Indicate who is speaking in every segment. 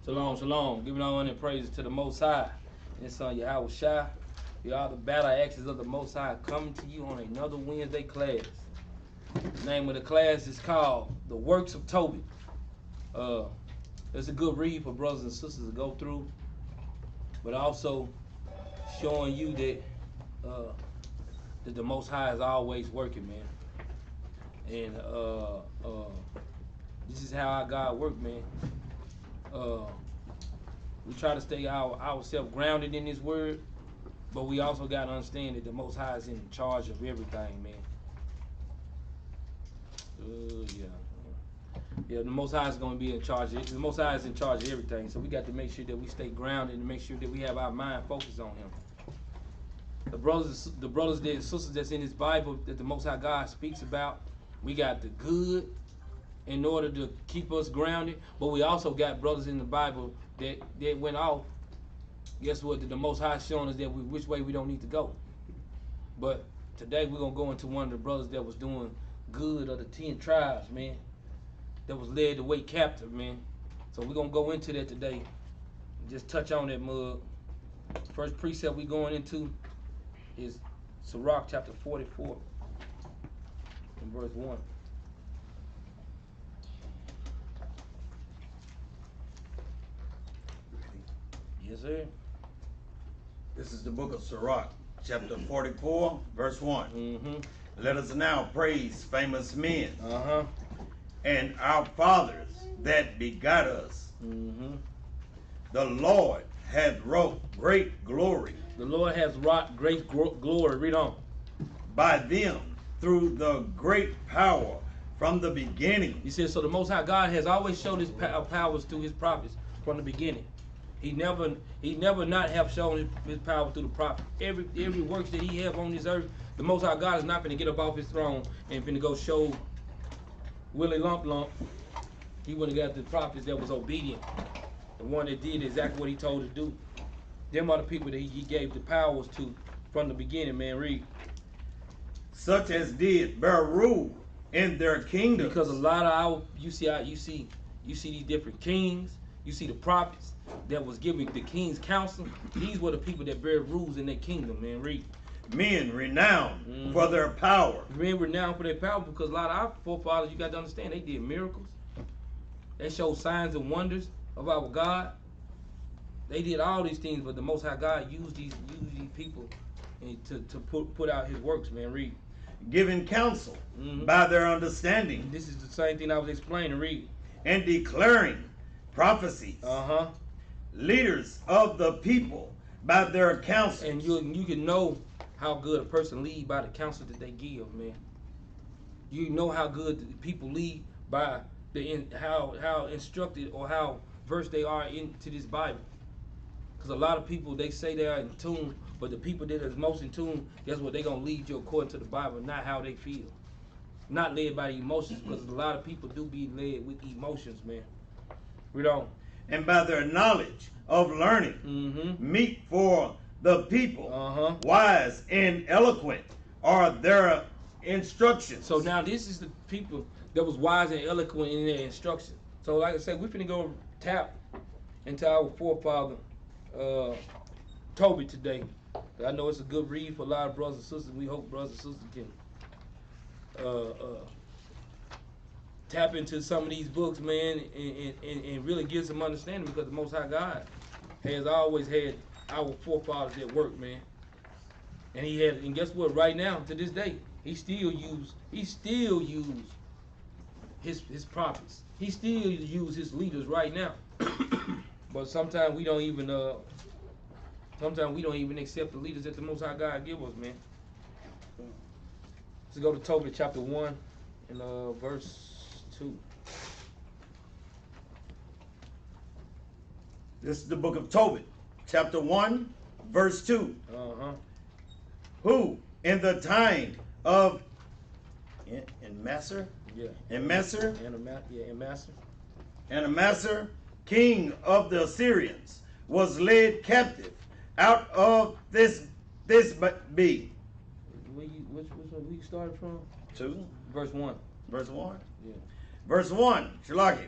Speaker 1: Shalom, shalom. Giving all honor and praises to the Most High. And His Son Yahweh Shai. We are the Battle Axes of the Most High, coming to you on another Wednesday class. The name of the class is called The Works of Tobit. It's a good read for brothers and sisters to go through, but also showing you that the Most High is always working, man. And this is how our God works, man. We try to stay ourselves grounded in His Word, but we also got to understand that the Most High is in charge of everything, man. Yeah, the Most High is going to be in charge of it. The Most High is in charge of everything, so we got to make sure that we stay grounded and make sure that we have our mind focused on Him. The brothers and sisters that's in this Bible that the Most High God speaks about, we got the good in order to keep us grounded, but we also got brothers in the Bible that went off. Guess what? The Most High showing us that which way we don't need to go. But today we're gonna go into one of the brothers that was doing good of the 10 tribes, man. That was led the way captive, man. So we're gonna go into that today. Just touch on that mug. First precept we going into is Sirach chapter 44 and verse 1. Yes, sir.
Speaker 2: This is the book of Sirach, chapter 44, verse 1.
Speaker 1: Mm-hmm.
Speaker 2: Let us now praise famous men
Speaker 1: Uh-huh.
Speaker 2: and our fathers that begot us.
Speaker 1: Mm-hmm.
Speaker 2: The Lord hath wrought great glory
Speaker 1: The Lord has wrought great glory. Read on.
Speaker 2: by them through the great power from the beginning.
Speaker 1: He says, so the Most High God has always showed His powers through His prophets from the beginning. He never not have shown his power through the prophet. Every works that He have on this earth, the Most High God is not going to get up off His throne and finna go show Willie Lump. He wouldn't have got the prophets that was obedient, the one that did exactly what He told to do. Them are the people that He gave the powers to from the beginning, man. Read.
Speaker 2: Such as did bear rule in their kingdoms.
Speaker 1: Because a lot of you see these different kings, you see the prophets that was giving the king's counsel. These were the people that bear rules in their kingdom, man. Read.
Speaker 2: Men renowned for their power.
Speaker 1: Men renowned for their power because a lot of our forefathers, you got to understand, they did miracles. They showed signs and wonders of our God. They did all these things, but the Most High God used these people to put out His works, man. Read.
Speaker 2: Giving counsel by their understanding.
Speaker 1: This is the same thing I was explaining. Read.
Speaker 2: And declaring prophecies.
Speaker 1: Uh-huh.
Speaker 2: Leaders of the people by their counsel.
Speaker 1: And you can know how good a person lead by the counsel that they give, man. You know how good the people lead by how instructed or how versed they are into this Bible. Because a lot of people, they say they are in tune, but the people that is most in tune, guess what? They're going to lead you according to the Bible, not how they feel. Not led by the emotions, because a lot of people do be led with emotions, man. Read on.
Speaker 2: And by their knowledge of learning, meet for the people, wise and eloquent are their instructions.
Speaker 1: So now this is the people that was wise and eloquent in their instruction. So like I said, we're finna go tap into our forefather, Tobit today. I know it's a good read for a lot of brothers and sisters. We hope brothers and sisters can tap into some of these books, man, and really get some understanding, because the Most High God has always had our forefathers at work, man. And He had, and guess what? Right now, to this day, He still use his prophets. He still use His leaders right now. But sometimes we don't even accept the leaders that the Most High God give us, man. Let's go to Tobit chapter 1 and verse 2.
Speaker 2: This is the book of Tobit, chapter 1, verse 2. Who in the time of Amos, king of the Assyrians, was led captive out of this be.
Speaker 1: Which one we started from?
Speaker 2: 2.
Speaker 1: Verse 1.
Speaker 2: Verse 1?
Speaker 1: Yeah.
Speaker 2: Verse 1, Shalaki.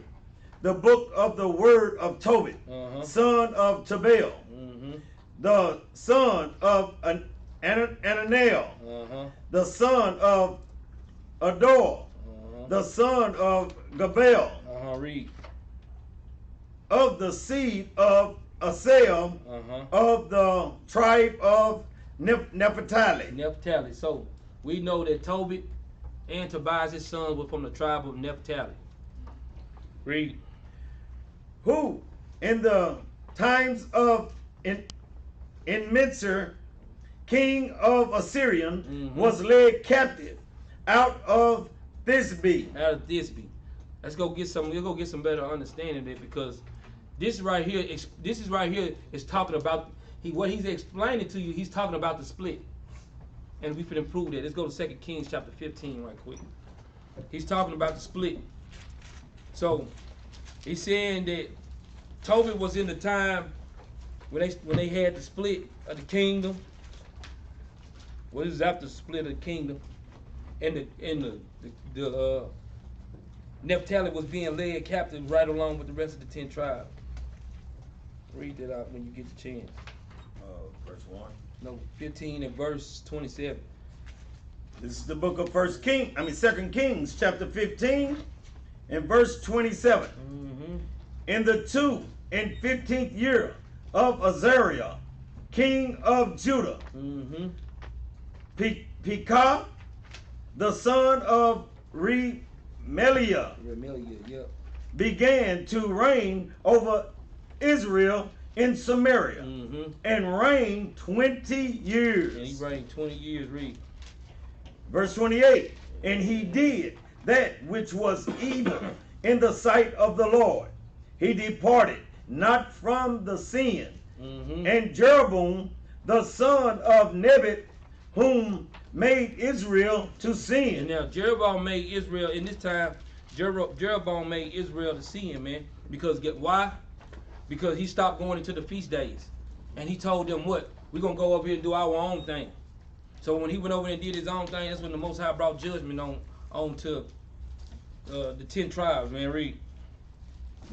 Speaker 2: the book of the word of Tobit, son of Tabel, the son of Ananiel, the son of Ador, the son of Gabel,
Speaker 1: Read.
Speaker 2: of the seed of Asel, of the tribe of Naphtali.
Speaker 1: Naphtali. So we know that Tobit and Tobias, his sons, were from the tribe of Naphtali. Read.
Speaker 2: Who in the times of Mincer, king of Assyrian, was led captive out of Thisbe.
Speaker 1: Out of Thisbe. Let's go get some. We'll go get some better understanding of it, because this right here is talking about what he's explaining to you. He's talking about the split, and we can improve that. Let's go to 2 Kings chapter 15 right quick. He's talking about the split. So he's saying that Tobit was in the time when they had the split of the kingdom. What is after the split of the kingdom? And the Naphtali was being led captive right along with the rest of the 10 tribes. Read that out when you get the chance.
Speaker 2: Verse 1.
Speaker 1: No, 15 and verse 27.
Speaker 2: This is the book of 2 Kings, chapter 15, and verse 27. In the 2 and 15th year of Azariah, king of Judah, Pekah, the son of Remaliah, began to reign over Israel in Samaria, and reigned 20 years.
Speaker 1: And he reigned 20 years. Read.
Speaker 2: Verse 28. And he did that which was evil in the sight of the Lord. He departed not from the sin. And Jerubbaal, the son of Nebat, whom made Israel to sin.
Speaker 1: And now Jerubbaal made Israel in this time. Jerubbaal made Israel to sin, man. Because why? Because he stopped going into the feast days, and he told them what? We're gonna go over here and do our own thing. So when he went over and did his own thing, that's when the Most High brought judgment on to the 10 tribes. Man, read.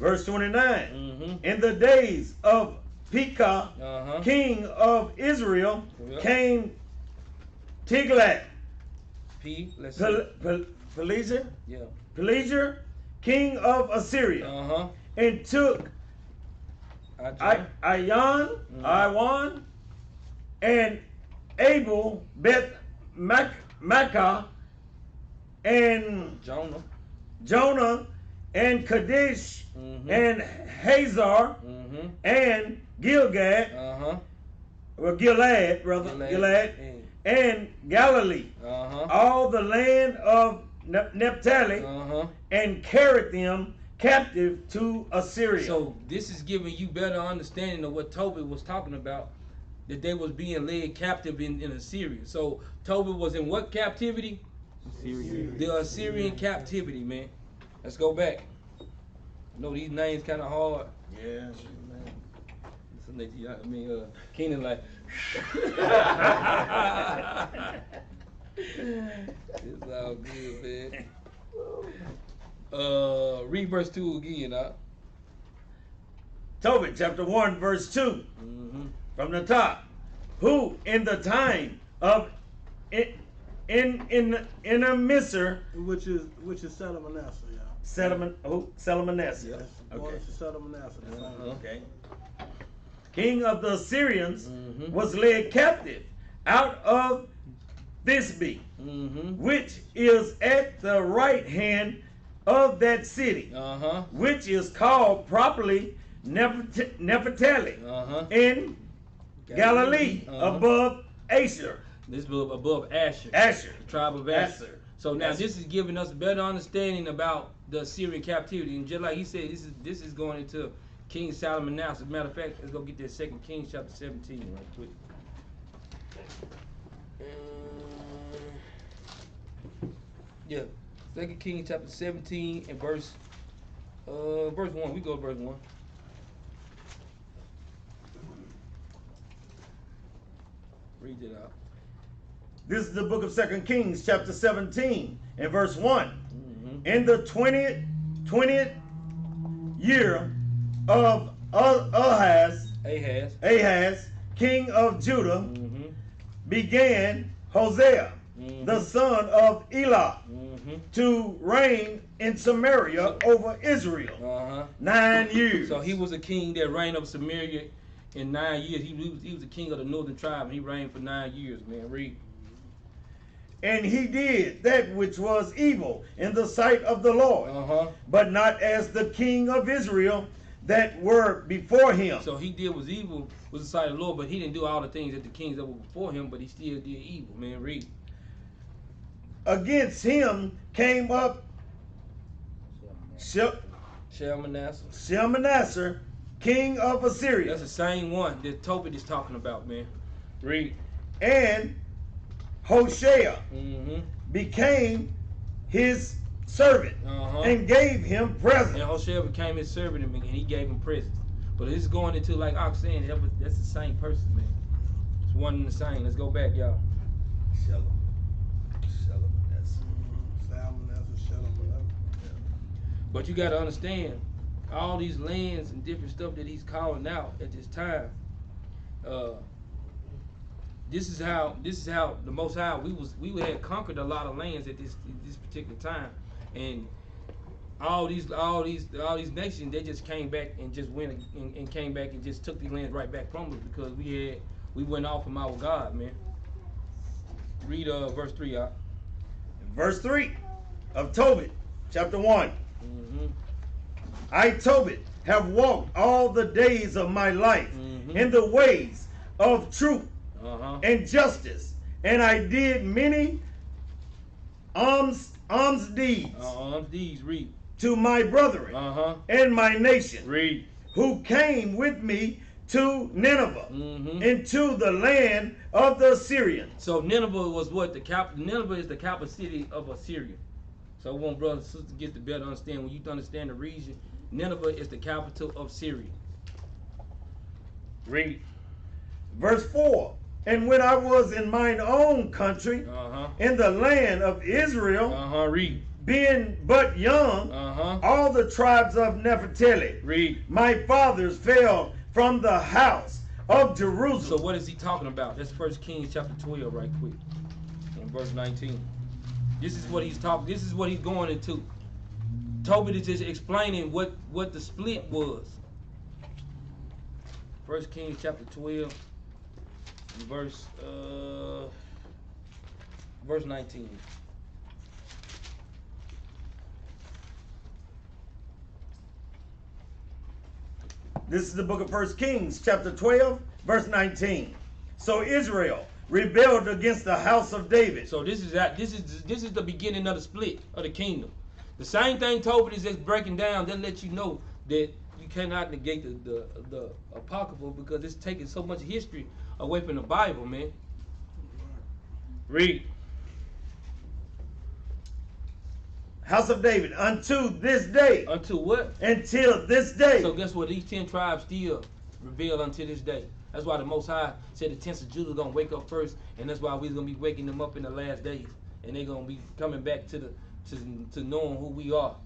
Speaker 2: Verse 29. In the days of Pekah, king of Israel, came Tiglath Pileser, king of Assyria, and took Iwan, and Abel, Beth Makkah, and Jonah, and Kadesh, and Hazar, and Gilead, and Galilee, all the land of Naphtali, and carried them captive to Assyria.
Speaker 1: So this is giving you better understanding of what Tobit was talking about, that they was being led captive in Assyria. So Tobit was in what captivity? Assyria. The Assyrian captivity, man. Let's go back. I know these names kind of hard.
Speaker 2: Yeah.
Speaker 1: I mean, Kenan like. It's all good, man. Read verse 2 again,
Speaker 2: Tobit chapter 1 verse 2 from the top. Who in the time of in a Misr,
Speaker 3: which is Salmanasseh,
Speaker 2: Salmanasseh.
Speaker 3: Yes. Okay. Salmanasseh.
Speaker 2: Okay. King of the Assyrians was led captive out of Thisbe, which is at the right hand of that city, which is called properly Naphtali, in Galilee, above Asher.
Speaker 1: This is above Asher.
Speaker 2: The
Speaker 1: tribe of Asher. So now this is giving us a better understanding about the Assyrian captivity. And just like he said, this is going into King Solomon now. As a matter of fact, let's go get that 2 Kings chapter 17 right quick. Yeah, 2 Kings chapter 17 and verse 1. We go to verse 1. Read it out.
Speaker 2: This is the book of 2 Kings chapter 17 and verse 1. In the 20th year of Ahaz, king of Judah, began Hosea, the son of Elah, to reign in Samaria over Israel 9 years.
Speaker 1: So he was a king that reigned over Samaria in 9 years. He was the king of the northern tribe, and he reigned for 9 years, man. Read.
Speaker 2: And he did that which was evil in the sight of the Lord, but not as the king of Israel that were before him.
Speaker 1: So he did was evil was the sight of the Lord, but he didn't do all the things that the kings that were before him, but he still did evil, man. Read.
Speaker 2: Against him came up Shalmaneser, king of Assyria.
Speaker 1: That's the same one that Tobit is talking about, man. Read.
Speaker 2: And Hoshea became his servant and gave him presents.
Speaker 1: And Hoshea became his servant and he gave him presents. But it's going into, like I'm saying, that's the same person, man. It's one and the same. Let's go back, y'all. But you got to understand, all these lands and different stuff that he's calling out at this time. This is how the Most High we had conquered a lot of lands at this particular time, and all these nations, they just came back and just went and came back and just took these lands right back from us because we went off from our God, man. Read verse 3, y'all.
Speaker 2: Verse 3 of Tobit, chapter 1. I, Tobit, have walked all the days of my life in the ways of truth and justice, and I did many alms deeds.
Speaker 1: Read.
Speaker 2: To my brethren and my nation,
Speaker 1: Read.
Speaker 2: Who came with me to Nineveh, into the land of the Assyrians.
Speaker 1: So Nineveh was what? Nineveh is the capital city of Assyria. So I want brothers and sisters to get to better understand. When you understand the region, Nineveh is the capital of Syria. Read.
Speaker 2: Verse 4. And when I was in mine own country, in the land of Israel,
Speaker 1: Read.
Speaker 2: being but young, all the tribes of Naphtali,
Speaker 1: Read.
Speaker 2: My fathers fell from the house of Jerusalem.
Speaker 1: So what is he talking about? That's 1 Kings chapter 12 right quick. In verse 19. This is what he's talking. This is what he's going into. Tobit is just explaining what the split was. 1 Kings chapter 12, verse 19.
Speaker 2: This is the book of 1 Kings chapter 12, verse 19. So Israel rebelled against the house of David.
Speaker 1: So this is the beginning of the split of the kingdom. The same thing Tobit is just breaking down. That lets you know that you cannot negate the apocryphal because it's taking so much history away from the Bible, man. Read.
Speaker 2: House of David unto this day.
Speaker 1: Unto what?
Speaker 2: Until this day.
Speaker 1: So guess what? These 10 tribes still rebel until this day. That's why the Most High said the tents of Judah are going to wake up first, and that's why we're going to be waking them up in the last days. And they're going to be coming back to knowing who we are.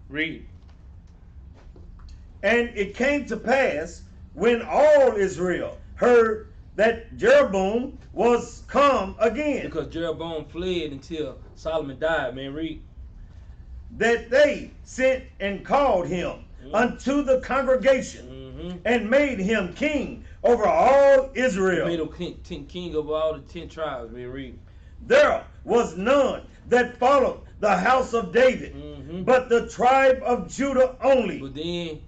Speaker 1: Read.
Speaker 2: And it came to pass when all Israel heard that Jerubbaal was come again.
Speaker 1: Because Jeroboam fled until Solomon died, man. Read.
Speaker 2: That they sent and called him unto the congregation and made him king over all Israel.
Speaker 1: Made him king over all the 10 tribes, man. Read.
Speaker 2: There was none that followed the house of David, but the tribe of Judah only.
Speaker 1: But then,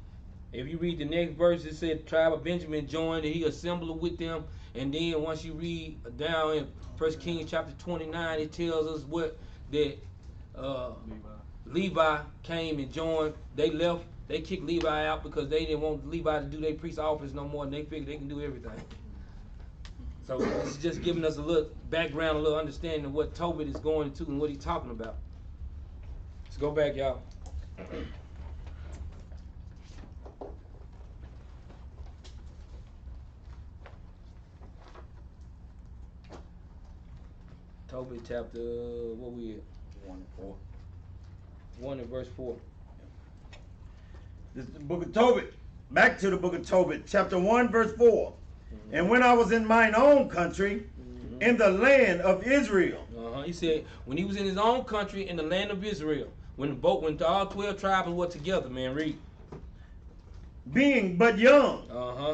Speaker 1: if you read the next verse, it said tribe of Benjamin joined and he assembled with them. And then once you read down in 1 Kings chapter 29, it tells us that Levi came and joined. They left. They kicked Levi out because they didn't want Levi to do their priest office no more, and they figured they can do everything. So it's just giving us a little background, a little understanding of what Tobit is going into and what he's talking about. Let's go back, y'all. Tobit chapter, what we at?
Speaker 2: 1 and 4.
Speaker 1: 1 and verse 4.
Speaker 2: This is the book of Tobit. Back to the book of Tobit, chapter 1, verse 4. And when I was in mine own country, in the land of Israel.
Speaker 1: He said when he was in his own country in the land of Israel, when all 12 tribes were together, man, read.
Speaker 2: Being but young,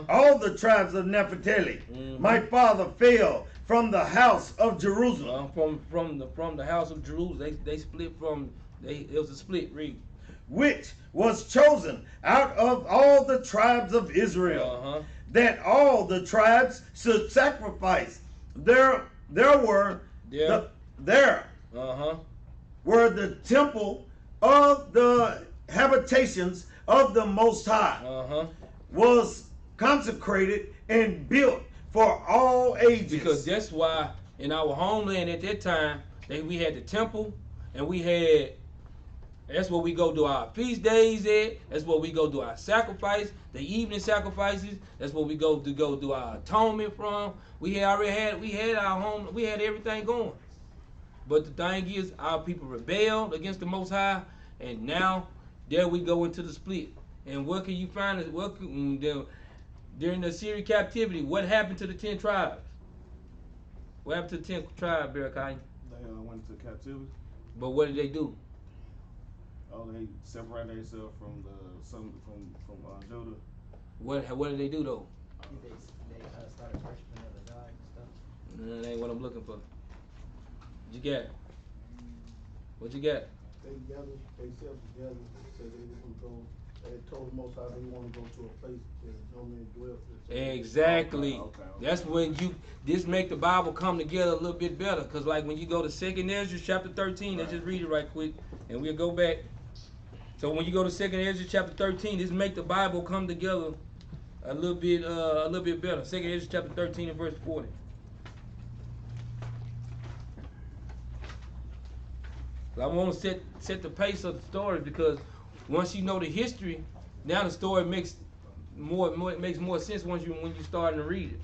Speaker 2: all the tribes of Naphtali, my father fell from the house of Jerusalem.
Speaker 1: From the house of Jerusalem, they split from. It was a split. Read.
Speaker 2: Which was chosen out of all the tribes of Israel, that all the tribes should sacrifice. There were the temple of the habitations of the Most High was consecrated and built for all ages.
Speaker 1: Because that's why in our homeland at that time, we had the temple, and we had. That's where we go do our feast days at. That's where we go do our sacrifice, the evening sacrifices. That's where we go do our atonement from. We had our home, we had everything going. But the thing is, our people rebelled against the Most High, and now there we go into the split. And what can you find? During the Assyrian captivity, what happened to the 10 tribes? What happened to the 10 tribes, Barakai?
Speaker 4: They went into captivity.
Speaker 1: But what did they do?
Speaker 4: Oh, they separated themselves from Judah.
Speaker 1: What did they do though?
Speaker 5: They started worshiping other gods and stuff.
Speaker 1: That ain't what I'm looking for. What you got? What you got?
Speaker 3: They gathered themselves together, said they were going to go. They told the Most High they want to go to a place where no man dwells.
Speaker 1: Exactly.
Speaker 4: Okay.
Speaker 1: That's when this make the Bible come together a little bit better. Cause like when you go to 2nd Esdras chapter 13, let's just read it right quick, and we'll go back. So when you go to 2nd Esdras chapter 13, this make the Bible come together a little bit better. 2nd Esdras chapter 13 and verse 40. I want to set the pace of the story, because once you know the history, now the story makes more sense when you start to read it.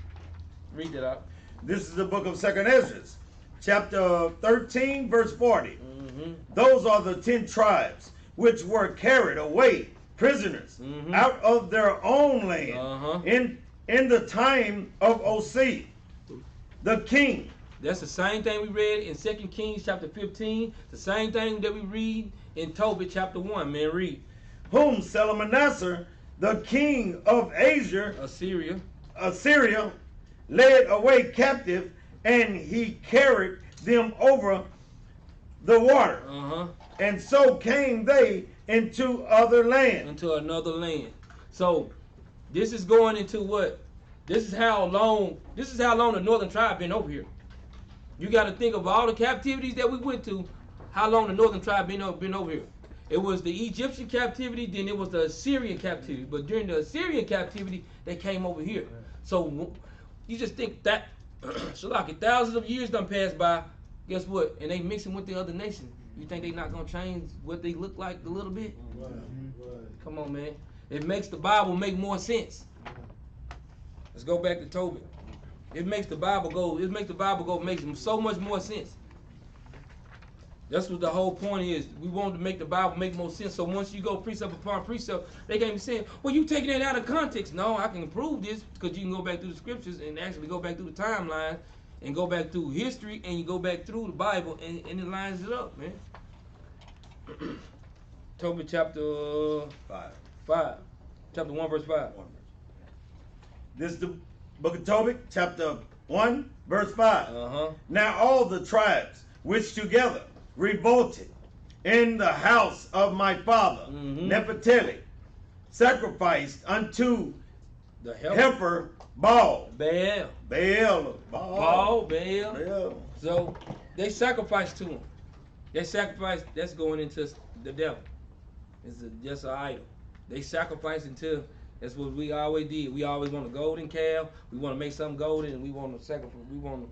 Speaker 1: Read it out.
Speaker 2: This is the book of 2nd Esdras, chapter 13, verse 40. Those are the 10 tribes which were carried away prisoners out of their own land in the time of Osea, the king.
Speaker 1: That's the same thing we read in 2 Kings chapter 15. The same thing that we read in Tobit chapter 1. Man, read.
Speaker 2: Whom Salmanassar, the king of Assyria, led away captive, and he carried them over the water. And so came they into other land.
Speaker 1: Into another land. So this is going into what? This is how long the northern tribe been over here. You got to think of all the captivities that we went to, how long the northern tribe been over here. It was the Egyptian captivity, then it was the Assyrian captivity. But during the Assyrian captivity, they came over here. So you just think that, Sirach, thousands of years done passed by, guess what? And they mixing with the other nations. You think they not going to change what they look like a little bit? Come on, man. It makes the Bible make more sense. Let's go back to Tobit. It makes the Bible go, makes so much more sense. That's what the whole point is. We want to make the Bible make more sense. So once you go precept upon precept, they can't be saying, well, you taking it out of context. No, I can prove this, because you can go back through the scriptures and actually go back through the timeline and go back through history, and you go back through the Bible, and it lines it up, man. Tobit chapter 5. Chapter 1, verse 5.
Speaker 2: This is the book of Tobit, chapter 1, verse 5. Now all the tribes which together revolted in the house of my father, Naphtali, sacrificed unto
Speaker 1: the
Speaker 2: heifer Baal.
Speaker 1: Baal.
Speaker 2: Baal.
Speaker 1: So they sacrificed to him. They sacrifice, that's going into the devil. It's just an idol. They sacrifice until, that's what we always did. We always want a golden calf. We want to make something golden, and we want to sacrifice. We want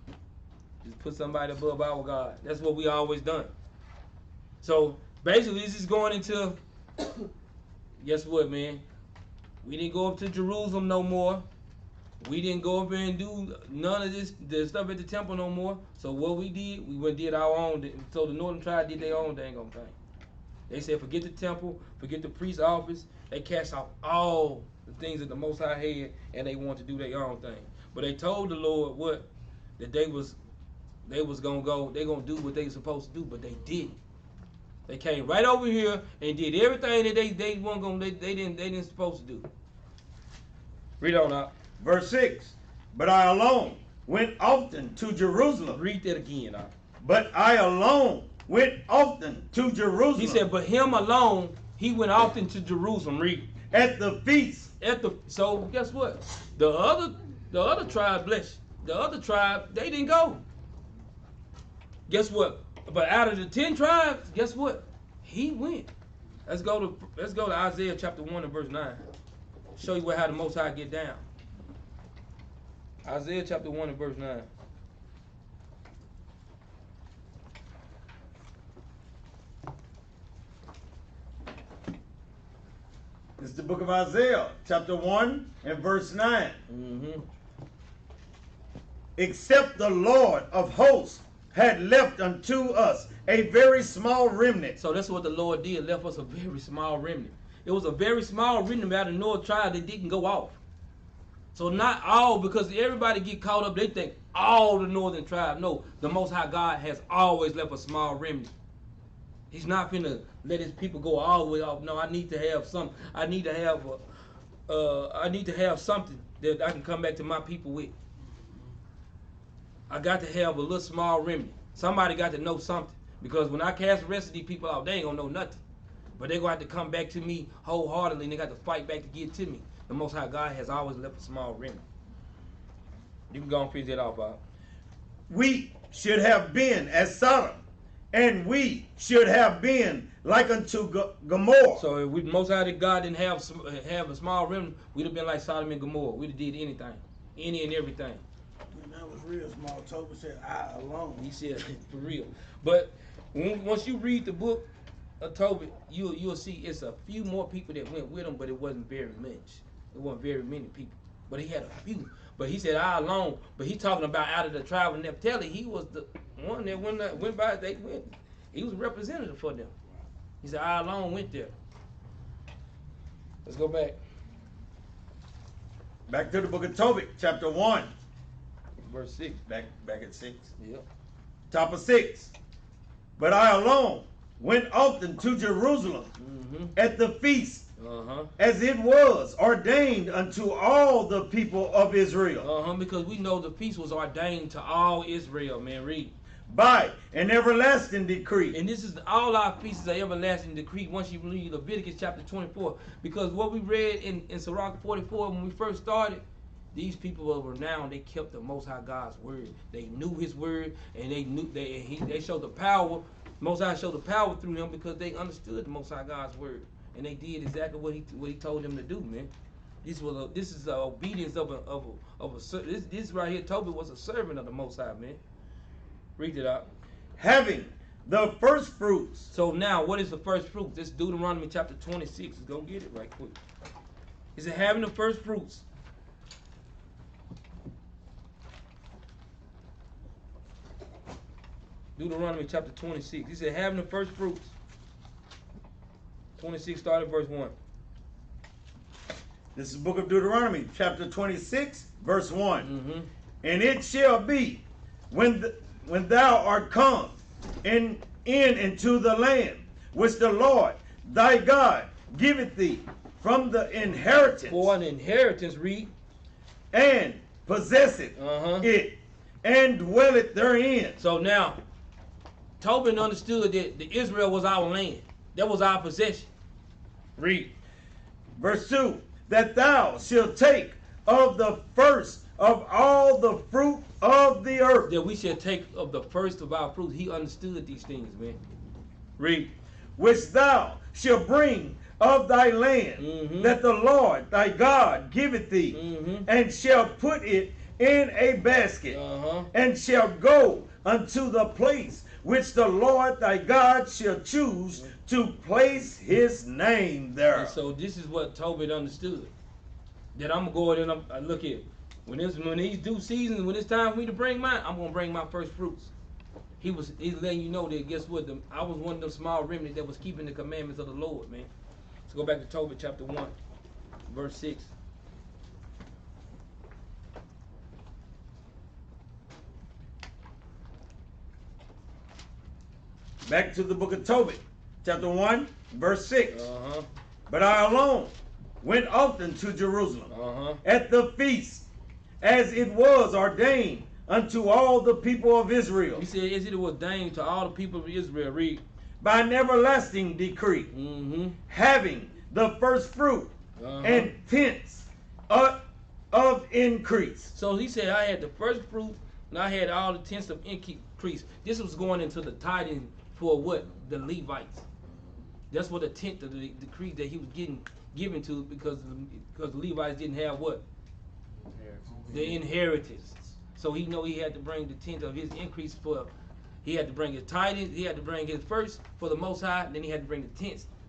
Speaker 1: to just put somebody above our God. That's what we always done. So basically, this is going into, guess what, man? We didn't go up to Jerusalem no more. We didn't go up there and do none of this, the stuff at the temple no more. So what we did, we went and did our own. So the northern tribe did their own dang on thing. They said, forget the temple, forget the priest's office. They cast off all the things that the Most High had, and they wanted to do their own thing. But they told the Lord what? That they was gonna go, they gonna do what they was supposed to do, but they didn't. They came right over here and did everything that they weren't gonna, they didn't supposed to do. Read on out.
Speaker 2: Verse 6. But I alone went often to Jerusalem.
Speaker 1: Read that again out.
Speaker 2: But I alone went often to Jerusalem.
Speaker 1: He said, but him alone, he went often to Jerusalem. Read.
Speaker 2: At the feast.
Speaker 1: So guess what? The other tribe, the other tribe, they didn't go. Guess what? But out of the 10 tribes, guess what? He went. Let's go to Isaiah chapter 1 and verse 9. Show you how the Most High get down. Isaiah chapter 1 and verse 9.
Speaker 2: This is the book of Isaiah, chapter 1 and verse 9.
Speaker 1: Mm-hmm.
Speaker 2: Except the Lord of hosts had left unto us a very small remnant.
Speaker 1: So that's what the Lord did, left us a very small remnant. It was a very small remnant out of the north tribe that didn't go off. So not all, because everybody get caught up, they think all the northern tribe. No, the Most High God has always left a small remnant. He's not finna let his people go all the way off. No, I need to have some. I need to have something that I can come back to my people with. I got to have a little small remnant. Somebody got to know something. Because when I cast the rest of these people out, they ain't gonna know nothing. But they're gonna have to come back to me wholeheartedly, and they got to fight back to get to me. The Most High God has always left a small remnant. You can go and finish that off, Bob.
Speaker 2: We should have been as Sodom, and we should have been like unto Gomorrah.
Speaker 1: So if we Most High God didn't have a small remnant, we'd have been like Sodom and Gomorrah. We'd have did anything, any and everything.
Speaker 3: And that was real small. Tobit said, I alone.
Speaker 1: He said for real. But once you read the book of Tobit, you'll see it's a few more people that went with him, but it wasn't very much. It wasn't very many people. But he had a few. But he said, I alone. But he talking about out of the tribe of Naphtali. He was the one that went by. He was a representative for them. He said, I alone went there. Let's go back.
Speaker 2: Back to the book of Tobit, chapter 1.
Speaker 1: Verse 6.
Speaker 2: Back at 6.
Speaker 1: Yep.
Speaker 2: Top of 6. But I alone went often to Jerusalem at the feast, as it was ordained unto all the people of Israel.
Speaker 1: Because we know the feast was ordained to all Israel, man. Read.
Speaker 2: By an everlasting decree.
Speaker 1: And this is all our feasts are everlasting decree once you read Leviticus chapter 24. Because what we read in Sirach 44 when we first started, these people were renowned. They kept the Most High God's word. They knew His word, and they showed the power. Most High showed the power through them because they understood the Most High God's word, and they did exactly what He told them to do, man. This is the obedience of a this right here. Tobit was a servant of the Most High, man. Read it out.
Speaker 2: Having the first fruits.
Speaker 1: So now, what is the first fruits? This Deuteronomy chapter 26. Let's go get it right quick. Is it having the first fruits? Deuteronomy chapter 26. He said, having the first fruits. 26 started verse 1.
Speaker 2: This is the book of Deuteronomy, chapter 26, verse 1. And it shall be when thou art come into the land which the Lord thy God giveth thee from the inheritance.
Speaker 1: For an inheritance, read.
Speaker 2: And possesseth it, and dwelleth therein.
Speaker 1: So now, Tobit understood that the Israel was our land. That was our possession. Read.
Speaker 2: Verse 2. That thou shalt take of the first of all the fruit of the earth.
Speaker 1: That we shall take of the first of our fruit. He understood these things, man. Read.
Speaker 2: Which thou shalt bring of thy land, that the Lord thy God giveth thee, and shall put it in a basket, and shall go unto the place which the Lord thy God shall choose to place His name there.
Speaker 1: And so this is what Tobit understood. That I'm going to go and look here. When these due seasons, when it's time for me to bring mine, I'm going to bring my first fruits. he's letting you know that guess what? I was one of them small remnant that was keeping the commandments of the Lord, man. Let's go back to Tobit chapter 1, verse 6.
Speaker 2: Back to the book of Tobit, chapter 1, verse 6.
Speaker 1: Uh-huh.
Speaker 2: But I alone went often to Jerusalem at the feast, as it was ordained unto all the people of Israel.
Speaker 1: He said, as it was ordained to all the people of Israel, read.
Speaker 2: By an everlasting decree, having the first fruit and tenths of increase.
Speaker 1: So he said, I had the first fruit, and I had all the tenths of increase. This was going into the tithing for what? The Levites. That's what a tenth of the decree that he was given to because the Levites didn't have what? The inheritance. So he know he had to bring the tenth of his increase for. He had to bring his tithing. He had to bring his first for the Most High. And then he had to bring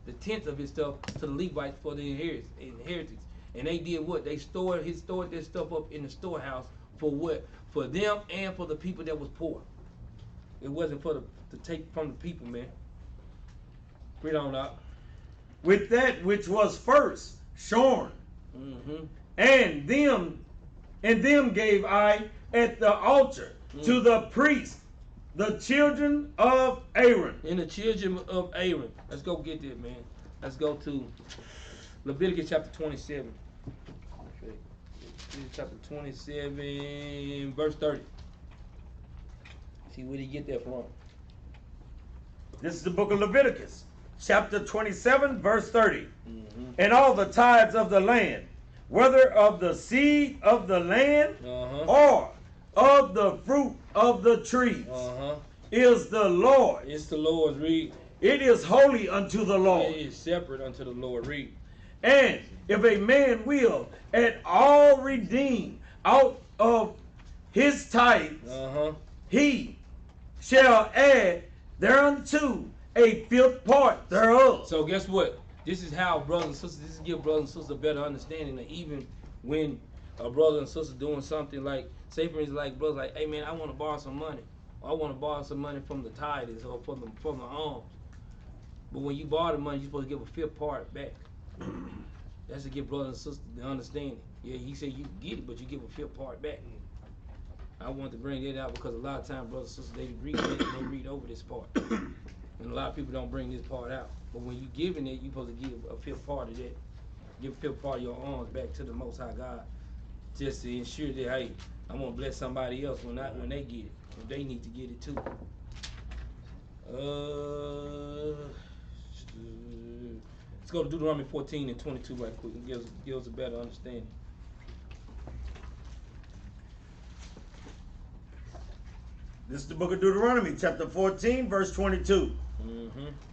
Speaker 1: the tenth of his stuff to the Levites for the inheritance. And they did what? They stored their stuff up in the storehouse for what? For them and for the people that was poor. It wasn't for to take from the people, man. Read on out.
Speaker 2: With that which was first shorn, and them gave I at the altar to the priest, the children of Aaron.
Speaker 1: And the children of Aaron. Let's go get that, man. Let's go to Leviticus chapter 27. Okay. Leviticus chapter 27, verse 30. See where did he get that from?
Speaker 2: This is the book of Leviticus, chapter 27, verse 30. And all the tithes of the land, whether of the seed of the land or of the fruit of the trees, is the Lord.
Speaker 1: It's the Lord's. Read.
Speaker 2: It is holy unto the Lord.
Speaker 1: It is separate unto the Lord. Read.
Speaker 2: And if a man will at all redeem out of his tithes, he shall add thereunto a fifth part thereof.
Speaker 1: So guess what? This is how brothers and sisters, this give brothers and sisters a better understanding that even when a brother and sister doing something like, say for instance, like brothers like, hey man, I want to borrow some money. Or I want to borrow some money from the tithes or from the alms. But when you borrow the money, you're supposed to give a fifth part back. That's to give brothers and sisters the understanding. Yeah, he said you can get it, but you give a fifth part back. I want to bring that out because a lot of times brothers and sisters, they read it and they read over this part. And a lot of people don't bring this part out. But when you giving it, you're supposed to give a fifth part of that. Give a fifth part of your alms back to the Most High God. Just to ensure that, hey, I'm going to bless somebody else when they get it. If they need to get it too. Let's go to Deuteronomy 14 and 22 right quick. It gives us a better understanding.
Speaker 2: This is the book of Deuteronomy, chapter 14, verse 22.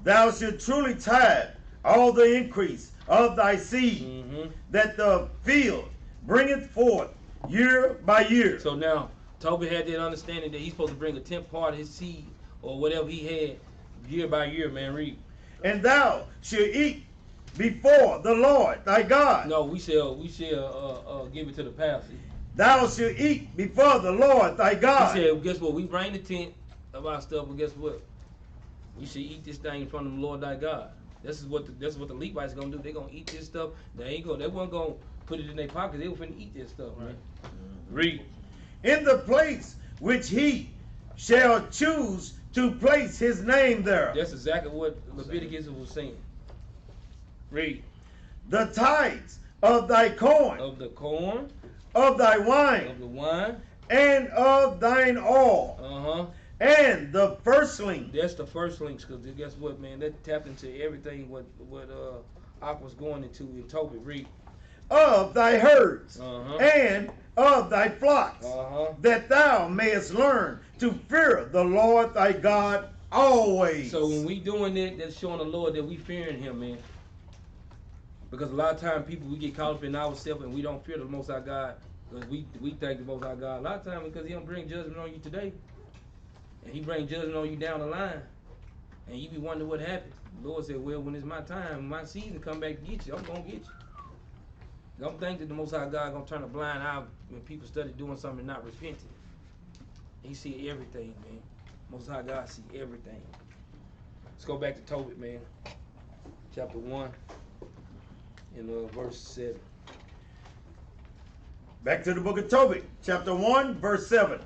Speaker 2: Thou shalt truly tithe all the increase of thy seed, that the field bringeth forth year by year.
Speaker 1: So now, Tobit had that understanding that he's supposed to bring a 10th part of his seed or whatever he had year by year, man. Read.
Speaker 2: And thou shalt eat before the Lord thy God.
Speaker 1: No, we shall give it to the pastor.
Speaker 2: Thou shalt eat before the Lord thy God.
Speaker 1: He said, guess what? We bring the tent of our stuff, but guess what? We should eat this thing in front of the Lord thy God. This is what the Levites gonna do. They gonna eat this stuff. They weren't gonna put it in their pocket. They were finna eat this stuff, man. Read.
Speaker 2: In the place which he shall choose to place his name there.
Speaker 1: That's exactly what Leviticus was saying. Read.
Speaker 2: The tithes of thy corn.
Speaker 1: Of the corn.
Speaker 2: Of thy wine.
Speaker 1: Of the wine.
Speaker 2: And of thine oil. And the firstlings.
Speaker 1: That's the firstlings, because guess what, man? That tapped into everything what Ak was going into in Tobit. Read.
Speaker 2: Of thy herds and of thy flocks, that thou mayest learn to fear the Lord thy God always.
Speaker 1: So when we doing that, that's showing the Lord that we fearing him, man. Because a lot of times people, we get caught up in ourselves and we don't fear the Most High God. Because we thank the Most High God a lot of times because he don't bring judgment on you today. And he bring judgment on you down the line. And you be wondering what happened. The Lord said, well, when it's my time, my season come back to get you, I'm going to get you. Don't think that the Most High God going to turn a blind eye when people study doing something and not repenting. He see everything, man. Most High God see everything. Let's go back to Tobit, man. Chapter 1 and verse 7.
Speaker 2: Back to the book of Tobit, chapter 1, verse 7.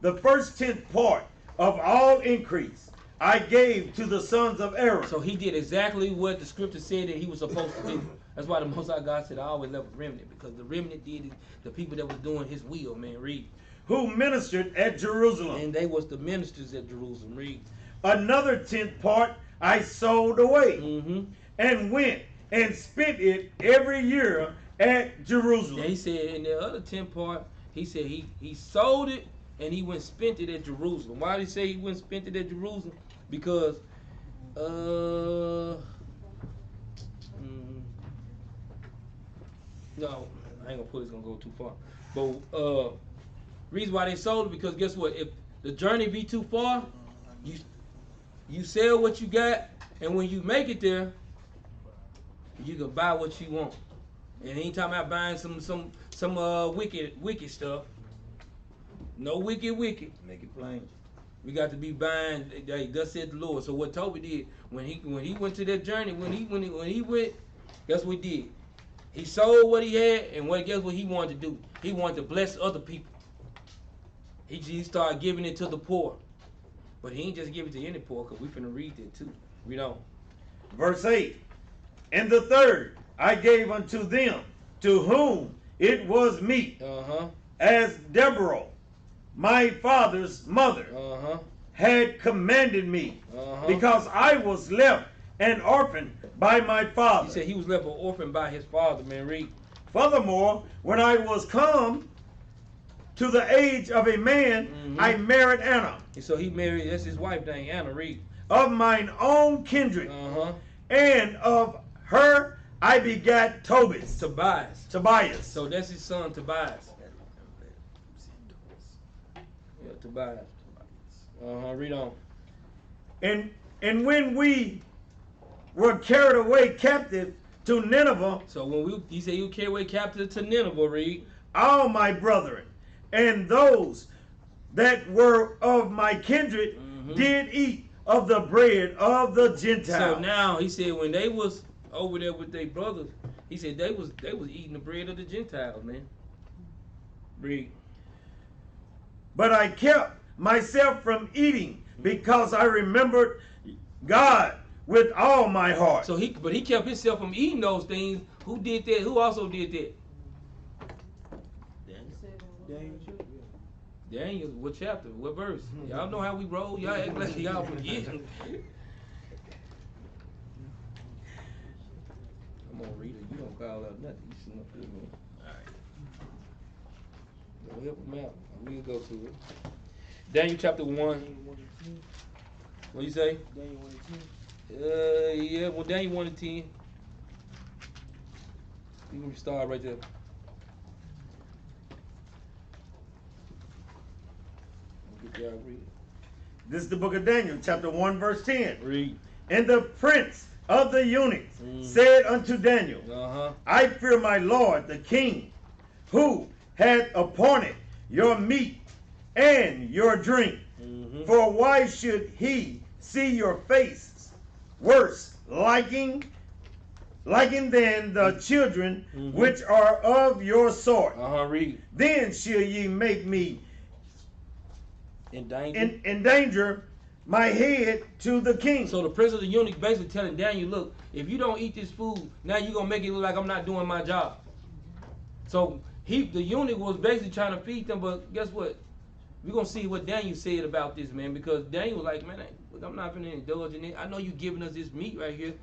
Speaker 2: The first 10th part of all increase I gave to the sons of Aaron.
Speaker 1: So he did exactly what the scripture said that he was supposed to do. That's why the Most High God said, I always left a remnant, because the remnant did the people that was doing his will, man. Read.
Speaker 2: Who ministered at Jerusalem.
Speaker 1: And they was the ministers at Jerusalem. Read.
Speaker 2: Another 10th part I sold away and went and spent it every year at Jerusalem.
Speaker 1: And he said in the other 10th part, he said he sold it and he went and spent it at Jerusalem. Why did he say he went and spent it at Jerusalem? Because no, I ain't gonna put it's gonna go too far. But reason why they sold it, because guess what? If the journey be too far, you sell what you got, and when you make it there, you can buy what you want. And he ain't talking about buying some wicked stuff. No wicked.
Speaker 2: Make it plain.
Speaker 1: We got to be buying. Thus said the Lord. So what Tobit did when he went to that journey, when he went, guess what he did? He sold what he had, and guess what he wanted to do? He wanted to bless other people. He started giving it to the poor, but he ain't just give it to any poor, because we finna read that too. We don't.
Speaker 2: Verse 8. And the third I gave unto them to whom it was meet, as Deborah, my father's mother, had commanded me, because I was left an orphan by my father.
Speaker 1: He said he was left an orphan by his father, man. Read.
Speaker 2: Furthermore, when I was come to the age of a man, I married Anna.
Speaker 1: And so he married, that's his wife named Anna. Read.
Speaker 2: Of mine own kindred, and of her I begat Tobias. Tobias.
Speaker 1: So that's his son Tobias. Yeah, Tobias. Read on.
Speaker 2: And when we were carried away captive to Nineveh,
Speaker 1: so when he said you carried away captive to Nineveh, read.
Speaker 2: All my brethren and those that were of my kindred did eat of the bread of the Gentiles.
Speaker 1: So now he said when they was over there with their brothers, he said they was eating the bread of the Gentiles, man. Read.
Speaker 2: But I kept myself from eating, because I remembered God with all my heart.
Speaker 1: So he kept himself from eating those things. Who did that? Who also did that? Daniel. What chapter? What verse? Y'all know how we roll. Y'all act like y'all forget. I'm gonna read it. You don't call out nothing. You sitting up there, man. All right. Help him out. We'll go to it. Daniel chapter 1. What you say?
Speaker 5: Daniel 1 and 10.
Speaker 1: Yeah. Well, Daniel 1 and 10. You can start right there. Read.
Speaker 2: This is the book of Daniel, chapter 1, verse 10.
Speaker 1: Read.
Speaker 2: And the prince of the eunuchs said unto Daniel, I fear my lord the king, who hath appointed your meat and your drink. For why should he see your face worse, liking than the children which are of your sort?
Speaker 1: Read.
Speaker 2: Then shall ye make me
Speaker 1: endanger
Speaker 2: my head to the king.
Speaker 1: So the prince of the eunuch basically telling Daniel, look, if you don't eat this food, now you're going to make it look like I'm not doing my job. So the eunuch was basically trying to feed them, but guess what? We're going to see what Daniel said about this, man, because Daniel was like, man, I'm not going to indulge in it. I know you're giving us this meat right here,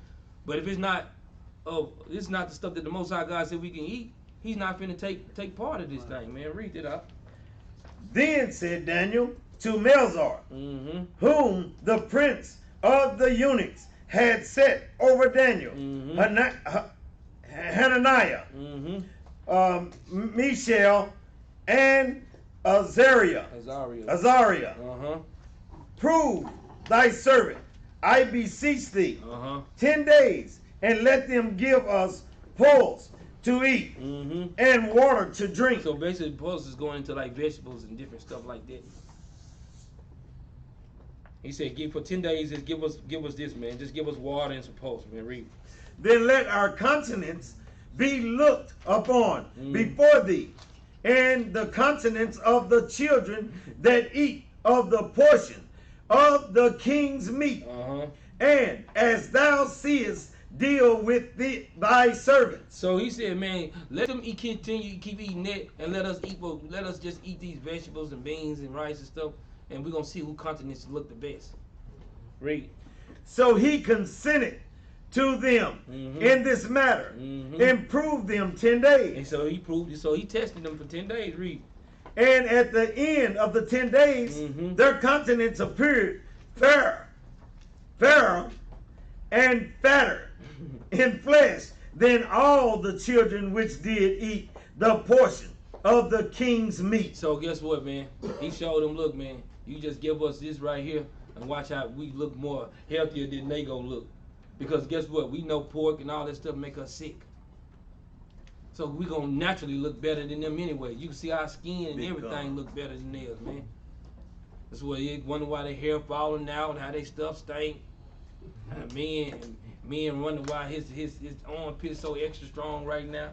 Speaker 1: but if it's not the stuff that the Most High God said we can eat, he's not finna take part of this thing, man. Read it out.
Speaker 2: Then said Daniel to Melzar, whom the prince of the eunuchs had set over Daniel, Hananiah, Mishael, and Azariah. Prove thy servant, I beseech thee, 10 days, and let them give us pulse to eat and water to drink.
Speaker 1: So basically, pulse is going into like vegetables and different stuff like that. He said, "Give for 10 days. Just give us this, man. Just give us water and some posts, man. Read."
Speaker 2: Then let our countenance be looked upon before thee, and the countenance of the children that eat of the portion of the king's meat. And as thou seest, deal with thy servants.
Speaker 1: So he said, man, let them continue to keep eating it, and let us just eat these vegetables and beans and rice and stuff, and we're gonna see who continents look the best. Read.
Speaker 2: So he consented to them in this matter, and proved them 10 days.
Speaker 1: And so he proved it. So he tested them for 10 days. Read.
Speaker 2: And at the end of the 10 days, their countenance appeared fairer and fatter in flesh than all the children which did eat the portion of the king's meat.
Speaker 1: So guess what, man? He showed them, look, man, you just give us this right here, and watch how we look more healthier than they gonna look. Because guess what? We know pork and all that stuff make us sick. So we gonna naturally look better than them anyway. You can see our skin and everything look better than theirs, man. That's why you wonder why their hair falling out, how they stuff stink. Men wonder why his armpit is so extra strong right now.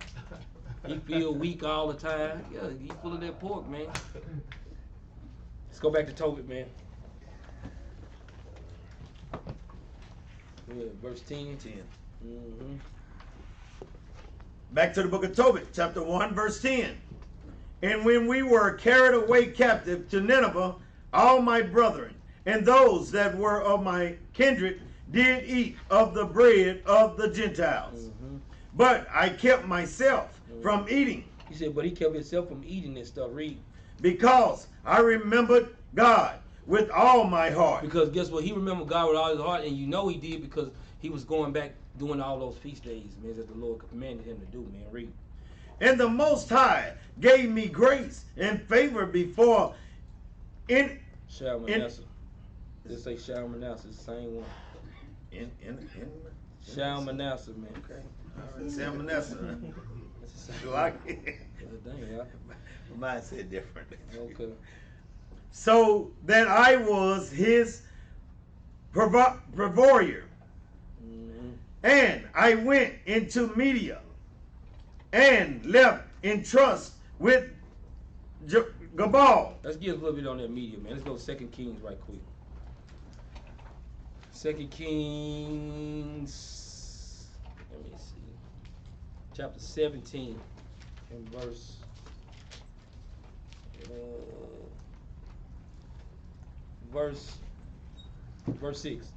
Speaker 1: He feel weak all the time. Yeah, he full of that pork, man. Let's go back to Tobit, man. Yeah, verse 10.
Speaker 2: Back to the book of Tobit, chapter 1, verse 10. And when we were carried away captive to Nineveh, all my brethren and those that were of my kindred did eat of the bread of the Gentiles. But I kept myself from eating.
Speaker 1: He said, but he kept himself from eating this stuff. Read.
Speaker 2: Because I remembered God with all my heart.
Speaker 1: Because guess what? He remembered God with all his heart, and you know he did because he was going back doing all those feast days, man, that the Lord commanded him to do, man. Read.
Speaker 2: And the Most High gave me grace and favor before
Speaker 1: Shalmaneser. Just say Shalmaneser, it's the same one. Shalmaneser, man.
Speaker 2: Okay. All right. Shalmaneser. You like it? Mine said different.
Speaker 1: Okay.
Speaker 2: So that I was his purveyor. And I went into Media and left in trust with Jerubbaal.
Speaker 1: Let's get a little bit on that Media, man. Let's go to 2 Kings right quick. 2 Kings, let me see, chapter 17 and verse 6.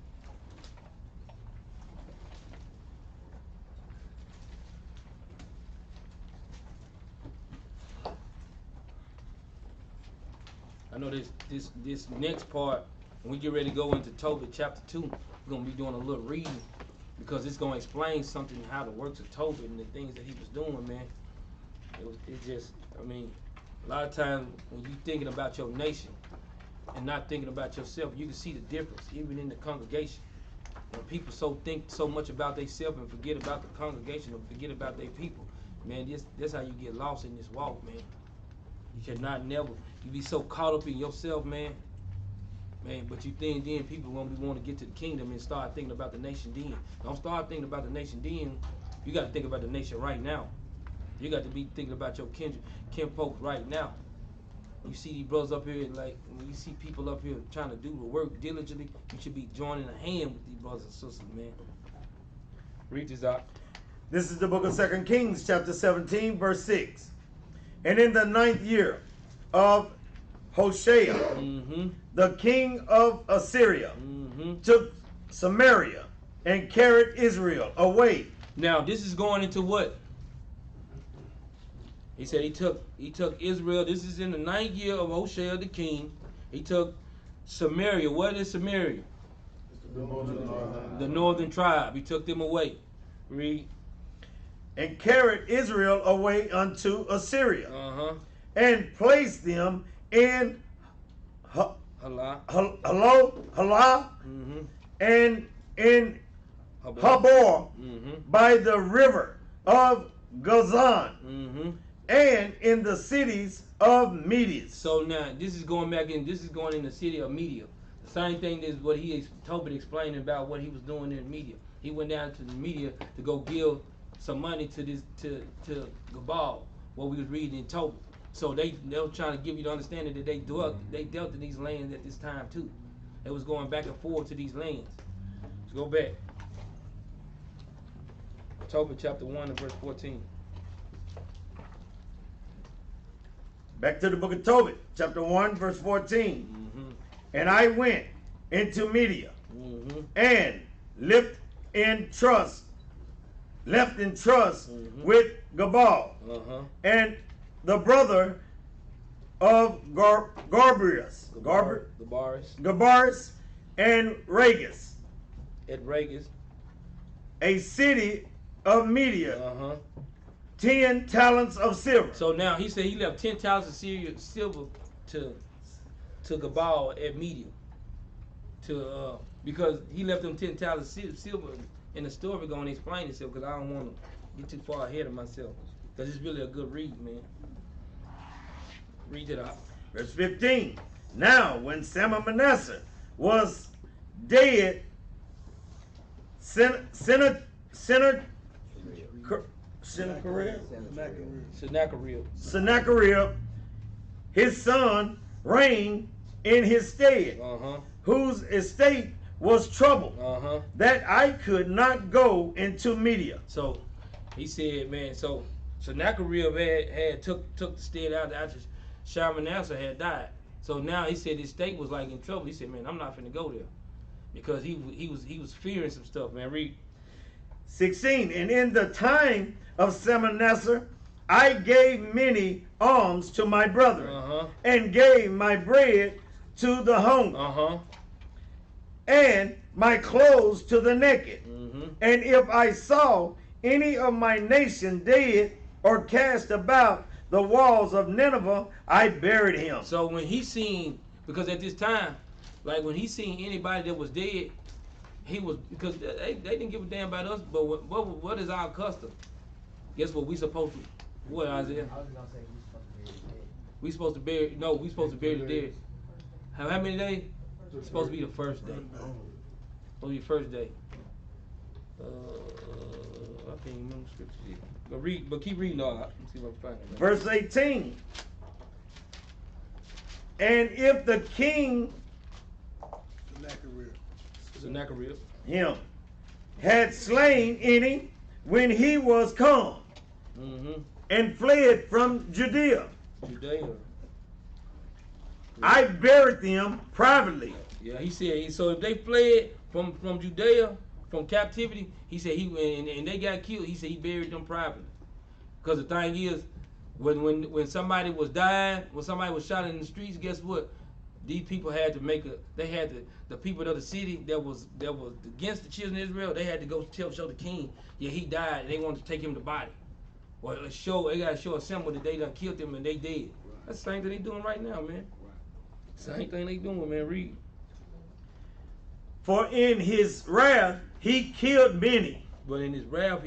Speaker 1: I know this next part, when we get ready to go into Tobit chapter 2, we're going to be doing a little reading because it's going to explain something, how the works of Tobit and the things that he was doing, man. It just, I mean, a lot of times when you're thinking about your nation and not thinking about yourself, you can see the difference, even in the congregation. When people think so much about themselves and forget about the congregation and forget about their people, man, that's how you get lost in this walk, man. You cannot you be so caught up in yourself, man. But you think then people won't want to get to the kingdom and start thinking about the nation then. Don't start thinking about the nation then. You got to think about the nation right now. You got to be thinking about your kinfolk right now. You see these brothers up here, like when you see people up here trying to do the work diligently, you should be joining a hand with these brothers and sisters, man. Read this out.
Speaker 2: This is the book of 2 Kings, chapter 17, verse 6. And in the 9th year of Hoshea, the king of Assyria, took Samaria and carried Israel away.
Speaker 1: Now this is going into what? He said he took Israel. This is in the 9th year of Hoshea the king. He took Samaria. What is Samaria? The northern tribe. He took them away. Read.
Speaker 2: And carried Israel away unto Assyria, and placed them in Halah, and in Habor, by the river of Gazan, and in the cities of Media.
Speaker 1: So now this is going back in. This is going in the city of Media. Same thing is what Tobit explained about what he was doing in the media. He went down to the media to go give some money to Jerubbaal, what we was reading in Tobit. So they were trying to give you the understanding that they dealt in these lands at this time too. They was going back and forth to these lands. Let's go back. Tobit chapter 1 and verse 14.
Speaker 2: Back to the book of Tobit, chapter 1, verse 14. And I went into Media and left in trust with Jerubbaal and the brother of Gabaris and Ragus, a city of Media, 10 talents of silver.
Speaker 1: So now he said he left 10 talents of silver to Jerubbaal at Media, because he left them 10 talents of silver. In the story, we're going to explain itself because I don't want to get too far ahead of myself. Because it's really a good read, man. Read it out.
Speaker 2: Verse 15. Now, when Manasseh was dead, Sennacherib, his son, reigned in his stead, whose estate was troubled, that I could not go into Media.
Speaker 1: So he said, man, so Sennacherib had took the stead out after Shalmaneser had died. So now he said his state was like in trouble. He said, man, I'm not finna go there, because he was fearing some stuff, man. Read
Speaker 2: 16. And in the time of Shalmaneser, I gave many alms to my brethren, and gave my bread to the hungry, and my clothes to the naked. And if I saw any of my nation dead or cast about the walls of Nineveh, I buried him.
Speaker 1: So when he seen, because at this time, like when he seen anybody that was dead, he was, because they didn't give a damn about us, but what is our custom? Guess what we supposed to, what, Isaiah?
Speaker 5: I was gonna say
Speaker 1: we supposed to bury the dead. We supposed to bury the dead. How many days? It's supposed to be the first day. Supposed to be the first day. I can't even remember scripture yet. But keep reading all. Let's see what I find.
Speaker 2: Verse 18. And if the king
Speaker 1: Sennacherib
Speaker 2: him had slain any when he was come and fled from Judea, I buried them privately.
Speaker 1: Yeah, he said, so if they fled from Judea, from captivity, he said and they got killed, he said he buried them privately. Because the thing is, when somebody was dying, when somebody was shot in the streets, guess what? These people had to the people of the city that was against the children of Israel, they had to go show the king, yeah, he died, and they wanted to take him to body. Well, they got to show a symbol that they done killed him and they dead. That's the same thing they doing right now, man. Same thing they doing, man. Read.
Speaker 2: For in his wrath he killed many.
Speaker 1: But in his wrath,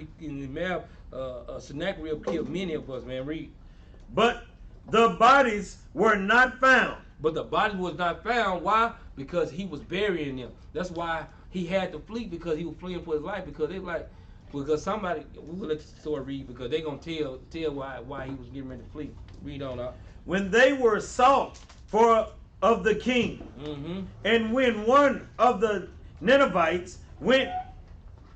Speaker 1: Sennacherib killed many of us, man. Read.
Speaker 2: But the bodies were not found.
Speaker 1: But the body was not found. Why? Because he was burying them. That's why he had to flee, because he was fleeing for his life. Because they because somebody, we will let the story read, because they gonna tell why he was getting ready to flee. Read on out.
Speaker 2: When they were sought for of the king, and when one of the Ninevites went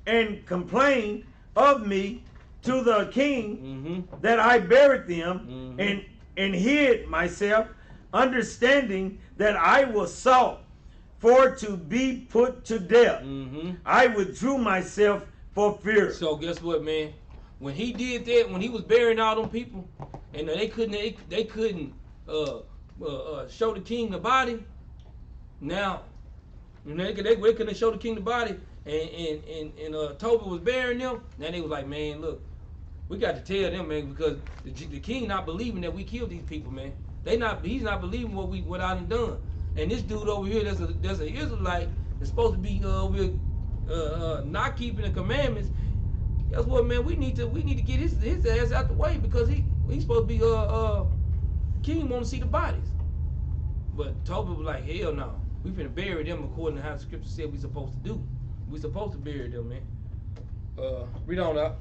Speaker 2: and complained of me to the king, that I buried them and hid myself, understanding that I was sought for to be put to death, I withdrew myself for fear.
Speaker 1: So guess what, man? When he did that, when he was burying all them people, and they couldn't show the king the body. Now, they couldn't show the king the body, and Tobit was burying them. Now they was like, man, look, we got to tell them, man, because the king not believing that we killed these people, man. He's not believing what I done. And this dude over here, there's an Israelite that's supposed to be not keeping the commandments. Guess what, man? We need to get his ass out the way, because he's supposed to be king want to see the bodies. But Tobit was like, hell no. we finna bury them according to how the scripture said we supposed to do. We supposed to bury them, man. Read on up.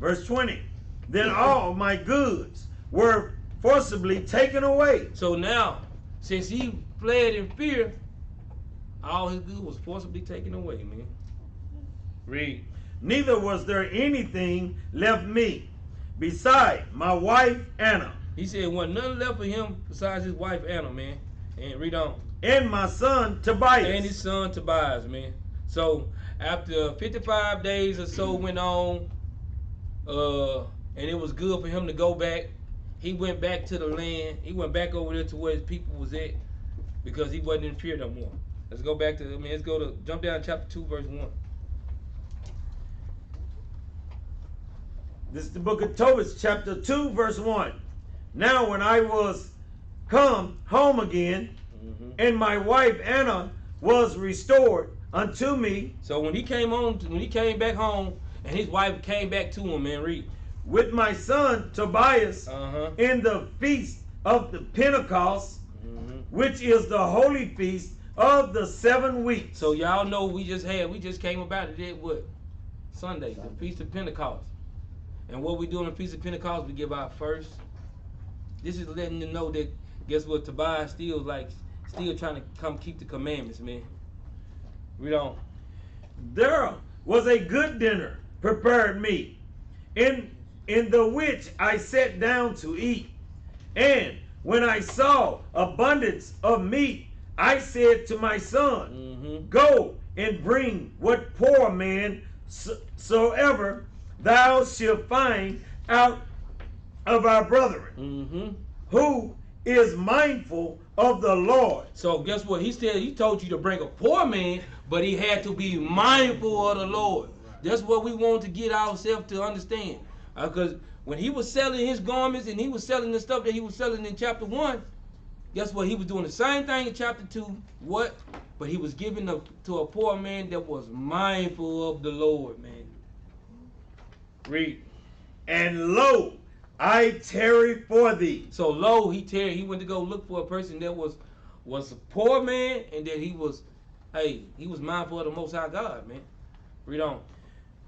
Speaker 2: Verse 20. Then all my goods were forcibly taken away.
Speaker 1: So now, since he fled in fear, all his good was forcibly taken away, man. Read.
Speaker 2: Neither was there anything left me beside my wife Anna.
Speaker 1: He said, wasn't nothing left for him besides his wife Anna, man. And read on.
Speaker 2: And my son Tobias.
Speaker 1: And his son Tobias, man. So after 55 days or so went on, and it was good for him to go back, he went back to the land. He went back over there to where his people was at because he wasn't in fear no more. Let's go back to, let's go to, jump down to chapter 2, verse 1.
Speaker 2: This is the book of Tobit, chapter 2, verse 1. Now when I was come home again, and my wife Anna was restored unto me.
Speaker 1: So when he came back home, and his wife came back to him, man, read.
Speaker 2: With my son Tobias in the feast of the Pentecost, which is the holy feast of the 7 weeks.
Speaker 1: So y'all know we just came about it at what? Sunday, the feast of Pentecost. And what we do on the feast of Pentecost, we give our first. This is letting you know that, guess what, Tobias still trying to come keep the commandments, man. Read on.
Speaker 2: There was a good dinner prepared me, in the which I sat down to eat. And when I saw abundance of meat, I said to my son, go and bring what poor man soever thou shalt find out of our brethren, who is mindful of the Lord.
Speaker 1: So guess what? He told you to bring a poor man, but he had to be mindful of the Lord. That's what we want to get ourselves to understand. Because when he was selling his garments and he was selling the stuff that he was selling in chapter 1, guess what? He was doing the same thing in chapter 2. What? But he was giving to a poor man that was mindful of the Lord, man. Read.
Speaker 2: And lo, I tarry for thee.
Speaker 1: So lo, he tarried. He went to go look for a person that was a poor man, and that he was mindful of the Most High God, man. Read on.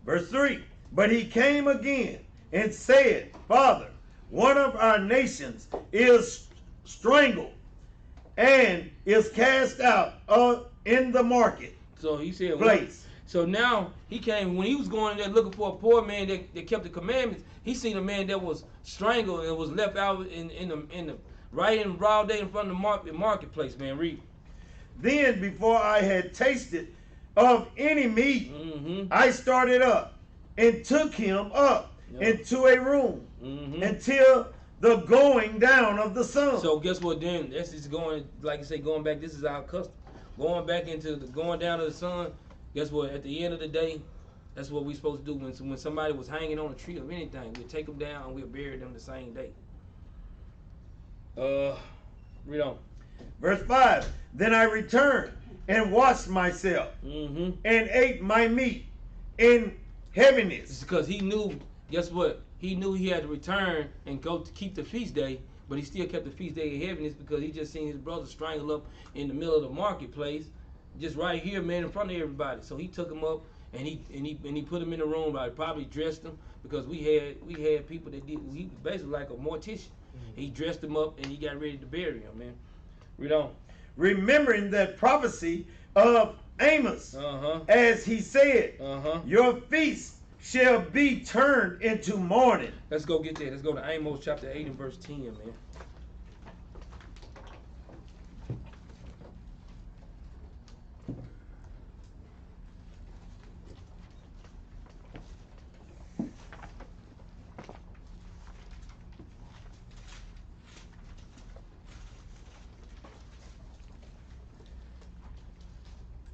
Speaker 2: Verse 3. But he came again and said, Father, one of our nations is strangled and is cast out in the market.
Speaker 1: So he said,
Speaker 2: place.
Speaker 1: So now he came, when he was going in there looking for a poor man that kept the commandments, he seen a man that was strangled and was left out right in broad day in front of the marketplace, man. Read.
Speaker 2: Then before I had tasted of any meat, I started up and took him up into a room until the going down of the sun.
Speaker 1: So guess what then? That's just going, like I say, going back, this is our custom. Going back into the going down of the sun, guess what? At the end of the day, that's what we're supposed to do. When somebody was hanging on a tree or anything, we'll take them down and we'll bury them the same day. Read on.
Speaker 2: Verse 5. Then I returned and washed myself and ate my meat in heaviness.
Speaker 1: It's because he knew, guess what? He knew he had to return and go to keep the feast day, but he still kept the feast day in heaviness because he just seen his brother strangled up in the middle of the marketplace, just right here, man, in front of everybody. So he took him up and he put him in the room. I probably dressed him because we had people that did. He was basically like a mortician. He dressed him up and he got ready to bury him, man. Read on.
Speaker 2: Remembering that prophecy of Amos, as he said, your feast shall be turned into mourning.
Speaker 1: Let's go get that. Let's go to Amos chapter 8 and verse 10, man.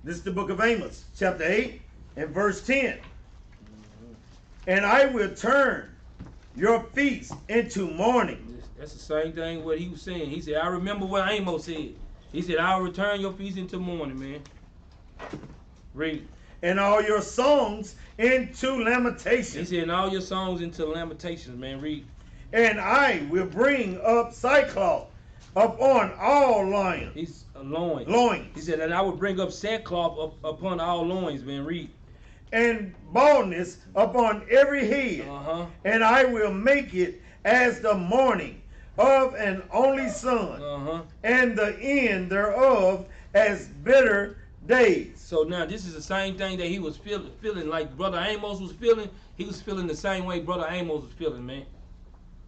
Speaker 2: This is the book of Amos, chapter 8 and verse 10. And I will turn your feast into mourning.
Speaker 1: That's the same thing what he was saying. He said, I remember what Amos said. He said, I'll return your feast into mourning, man. Read.
Speaker 2: And all your songs into lamentations.
Speaker 1: He said, and all your songs into lamentations, man. Read.
Speaker 2: And I will bring up sackcloth upon all lions.
Speaker 1: He's a loin.
Speaker 2: Loins.
Speaker 1: He said, and I would bring up sackcloth upon all loins, man. Read.
Speaker 2: And baldness upon every head.
Speaker 1: Uh-huh.
Speaker 2: And I will make it as the morning of an only son.
Speaker 1: Uh-huh.
Speaker 2: And the end thereof as bitter days.
Speaker 1: So now this is the same thing that he was feeling like Brother Amos was feeling. He was feeling the same way Brother Amos was feeling, man.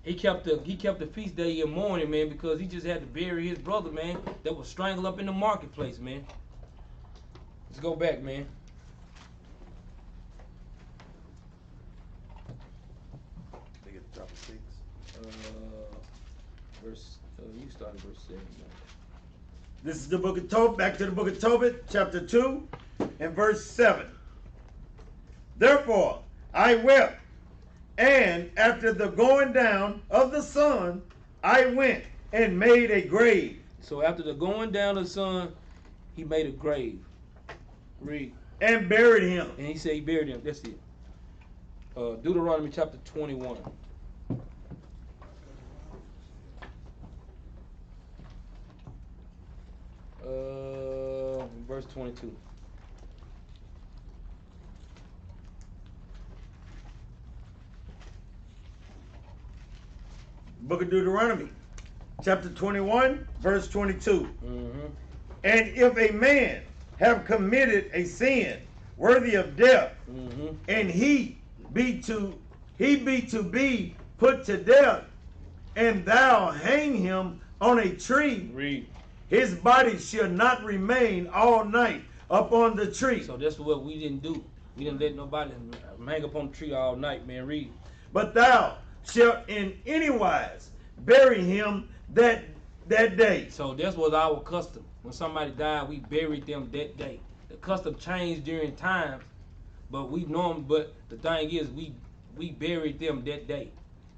Speaker 1: He kept the feast day in mourning, man, because he just had to bury his brother, man, that was strangled up in the marketplace, man. Let's go back, man.
Speaker 6: They get the top of 6.
Speaker 1: You started verse 7, man.
Speaker 2: This is the book of Tobit, back to the book of Tobit, chapter 2 and verse 7. Therefore I wept, and after the going down of the sun, I went and made a grave.
Speaker 1: So after the going down of the sun, he made a grave. Read.
Speaker 2: And buried him.
Speaker 1: And he said he buried him. That's it. Deuteronomy chapter 21. Verse 22.
Speaker 2: Book of Deuteronomy, chapter 21, verse 22.
Speaker 1: Mm-hmm.
Speaker 2: And if a man have committed a sin worthy of death,
Speaker 1: Mm-hmm.
Speaker 2: and he be to be put to death, and thou hang him on a tree,
Speaker 1: Read.
Speaker 2: his body shall not remain all night upon the tree.
Speaker 1: So that's what we didn't do. We didn't let nobody hang up on the tree all night, man. Read.
Speaker 2: But thou shalt in any wise bury him that day.
Speaker 1: So that was our custom. When somebody died, we buried them that day. The custom changed during times, but the thing is, we buried them that day.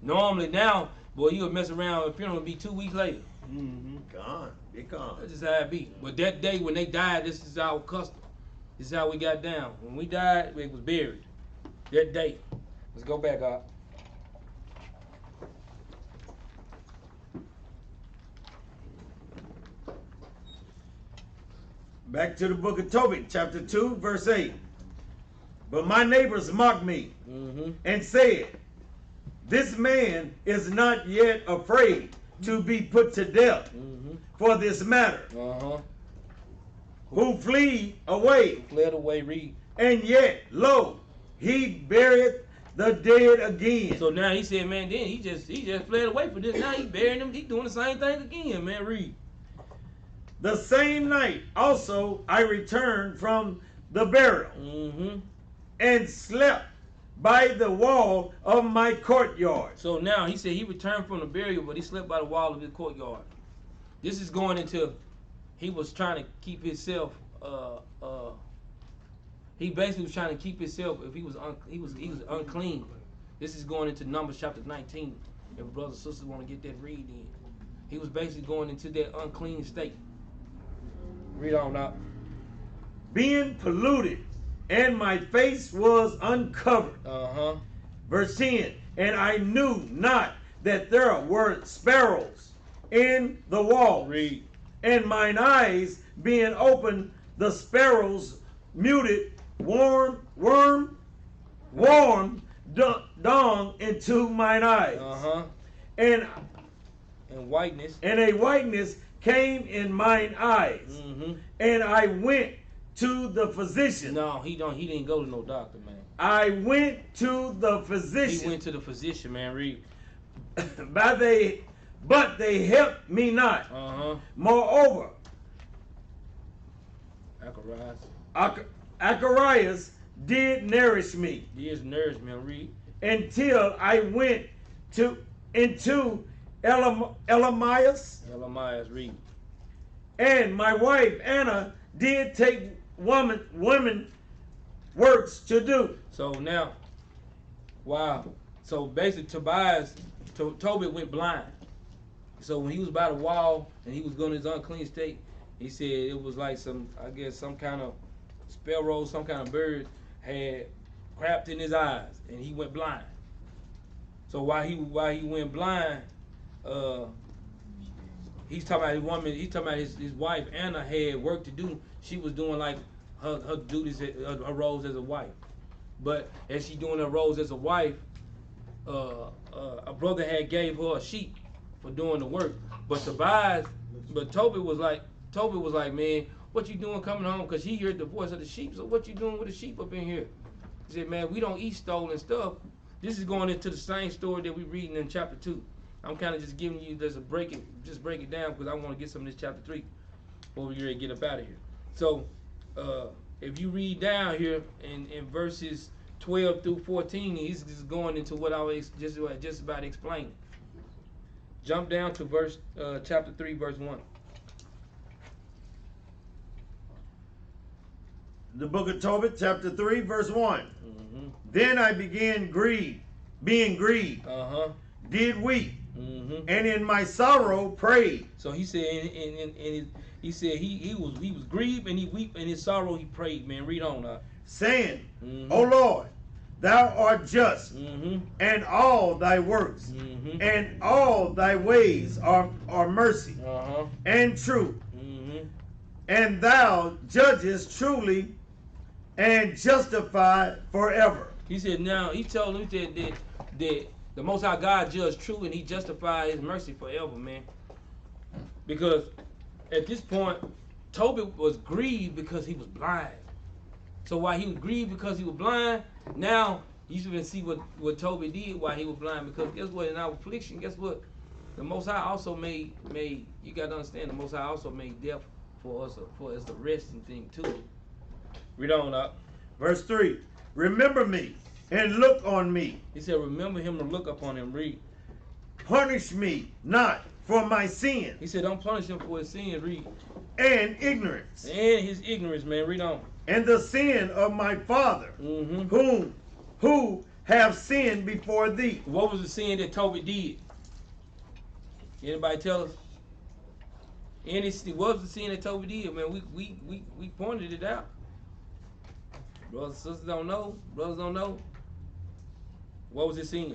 Speaker 1: Normally now, boy, you'll mess around, the funeral will be 2 weeks later.
Speaker 2: Mm-hmm. Gone. Be gone.
Speaker 1: That's just how it be. But that day when they died, this is our custom. This is how we got down. When we died, it was buried. That day. Let's go back up.
Speaker 2: Back to the book of Tobit, chapter 2, verse 8. But my neighbors mocked me
Speaker 1: Mm-hmm.
Speaker 2: and said, this man is not yet afraid to be put to death
Speaker 1: Mm-hmm.
Speaker 2: for this matter,
Speaker 1: Uh-huh.
Speaker 2: who flee away,
Speaker 1: Fled away, read.
Speaker 2: and yet, lo, he buried the dead again.
Speaker 1: So now he said, man, then he just fled away from this. Now he burying them. He doing the same thing again, man. Read.
Speaker 2: The same night also I returned from the burial,
Speaker 1: Mm-hmm.
Speaker 2: and slept by the wall of my courtyard.
Speaker 1: So now he said he returned from the burial, but he slept by the wall of his courtyard. This is going into, he was trying to keep himself. He basically was trying to keep himself. If he was unclean. This is going into Numbers chapter 19. If brothers and sisters want to get that read in, he was basically going into that unclean state. Read on out.
Speaker 2: Being polluted, and my face was uncovered.
Speaker 1: Uh-huh.
Speaker 2: Verse 10, and I knew not that there were sparrows in the wall.
Speaker 1: Read.
Speaker 2: And mine eyes being open, the sparrows muted, warm dung into mine eyes.
Speaker 1: Uh-huh.
Speaker 2: And
Speaker 1: whiteness.
Speaker 2: And a whiteness came in mine eyes.
Speaker 1: Mm-hmm.
Speaker 2: And I went to the physician.
Speaker 1: No, he didn't go to no doctor, man.
Speaker 2: I went to the physician.
Speaker 1: He went to the physician, man. Read.
Speaker 2: But they helped me not.
Speaker 1: Uh-huh.
Speaker 2: Moreover, Acharias did nourish me.
Speaker 1: He nourished me. Read.
Speaker 2: Until I went into Elamias.
Speaker 1: Elamias, read.
Speaker 2: And my wife Anna did take women works to do.
Speaker 1: So now, wow. So basically, Tobit went blind. So when he was by the wall and he was going to his unclean state, he said it was like some kind of sparrow, some kind of bird had crapped in his eyes, and he went blind. So while he went blind, he's talking about his woman. He's talking about his wife Anna had work to do. She was doing like her duties, her roles as a wife. But as she doing her roles as a wife, a brother had gave her a sheep for doing the work. But Tobit was like, man, what you doing coming home? Because he heard the voice of the sheep. So what you doing with the sheep up in here? He said, man, we don't eat stolen stuff. This is going into the same story that we reading in chapter 2. I'm kind of just giving you break it down because I want to get some of this chapter 3 before we ready to get up out of here. So if you read down here in verses 12 through 14, he's just going into what I was just about explaining. Jump down to chapter 3, verse 1.
Speaker 2: The book of Tobit, chapter 3, verse 1. Mm-hmm. Then I began being grieved, did weep, and in my sorrow prayed.
Speaker 1: So he said, he said he was grieved and he wept, and in his sorrow he prayed. Man, read on.
Speaker 2: Saying, O Lord, thou art just, and all thy works, and all thy ways are mercy and truth. And thou judgest truly and justify forever.
Speaker 1: He said, now he told him that the Most High God judged true and he justified his mercy forever, man. Because at this point, Tobit was grieved because he was blind. So while he was grieved because he was blind, now you should see what Tobit did while he was blind. Because guess what? In our affliction, guess what? The Most High also made you got to understand, the Most High also made death for us a resting thing too. Read on up.
Speaker 2: Verse 3. Remember me and look on me.
Speaker 1: He said, remember him and look upon him. Read.
Speaker 2: Punish me not for my sin.
Speaker 1: He said, don't punish him for his sin. Read.
Speaker 2: And ignorance.
Speaker 1: And his ignorance, man. Read on.
Speaker 2: And the sin of my father, who have sinned before thee.
Speaker 1: What was the sin that Tobit did? Anybody tell us? What was the sin that Tobit did? Man, we pointed it out. Brothers and sisters don't know. Brothers don't know. What was his sin?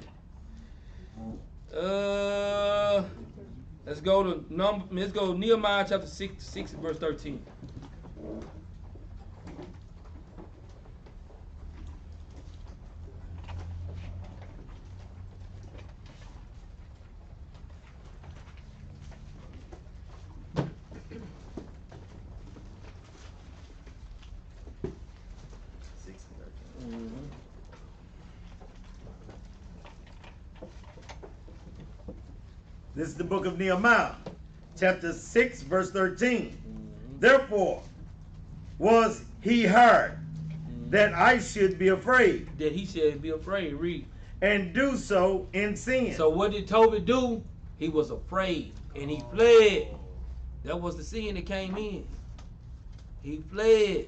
Speaker 1: Let's go to Nehemiah chapter 6 verse 13.
Speaker 2: This is the book of Nehemiah, chapter 6, verse 13. Therefore was he hired that I should be afraid.
Speaker 1: That he should be afraid. Read.
Speaker 2: And do so in sin.
Speaker 1: So what did Tobit do? He was afraid and he fled. That was the sin that came in. He fled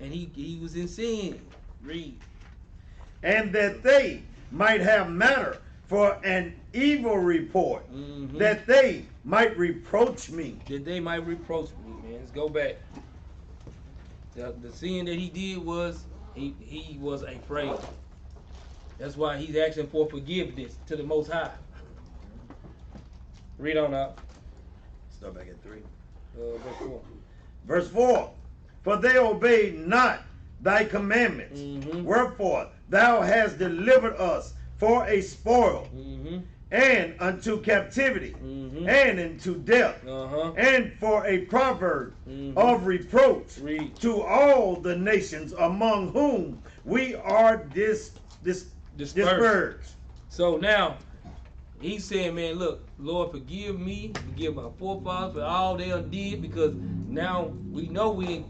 Speaker 1: and he was in sin. Read.
Speaker 2: And that they might have matter for an evil report, that they might reproach me.
Speaker 1: That they might reproach me, man. Let's go back. The sin that he did was he was afraid. That's why he's asking for forgiveness to the Most High. Read on up.
Speaker 6: Start back at 3.
Speaker 1: Verse 4.
Speaker 2: Verse 4. For they obeyed not thy commandments, wherefore thou hast delivered us for a spoil, and unto captivity, and into death, and for a proverb of reproach to all the nations among whom we are dispersed.
Speaker 1: So now, he's saying, man, look, Lord, forgive me, forgive my forefathers for all they did, because now we know we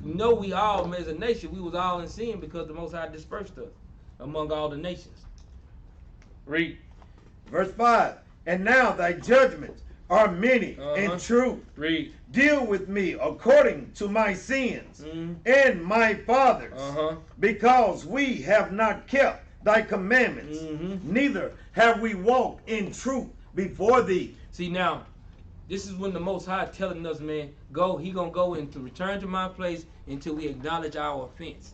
Speaker 1: all, as a nation, we was all in sin because the Most High dispersed us among all the nations. Read.
Speaker 2: Verse 5. And now thy judgments are many and true.
Speaker 1: Read.
Speaker 2: Deal with me according to my sins and my fathers, because we have not kept thy commandments, neither have we walked in truth before thee.
Speaker 1: See, now, this is when the Most High telling us, man, he gonna go into return to my place until we acknowledge our offense.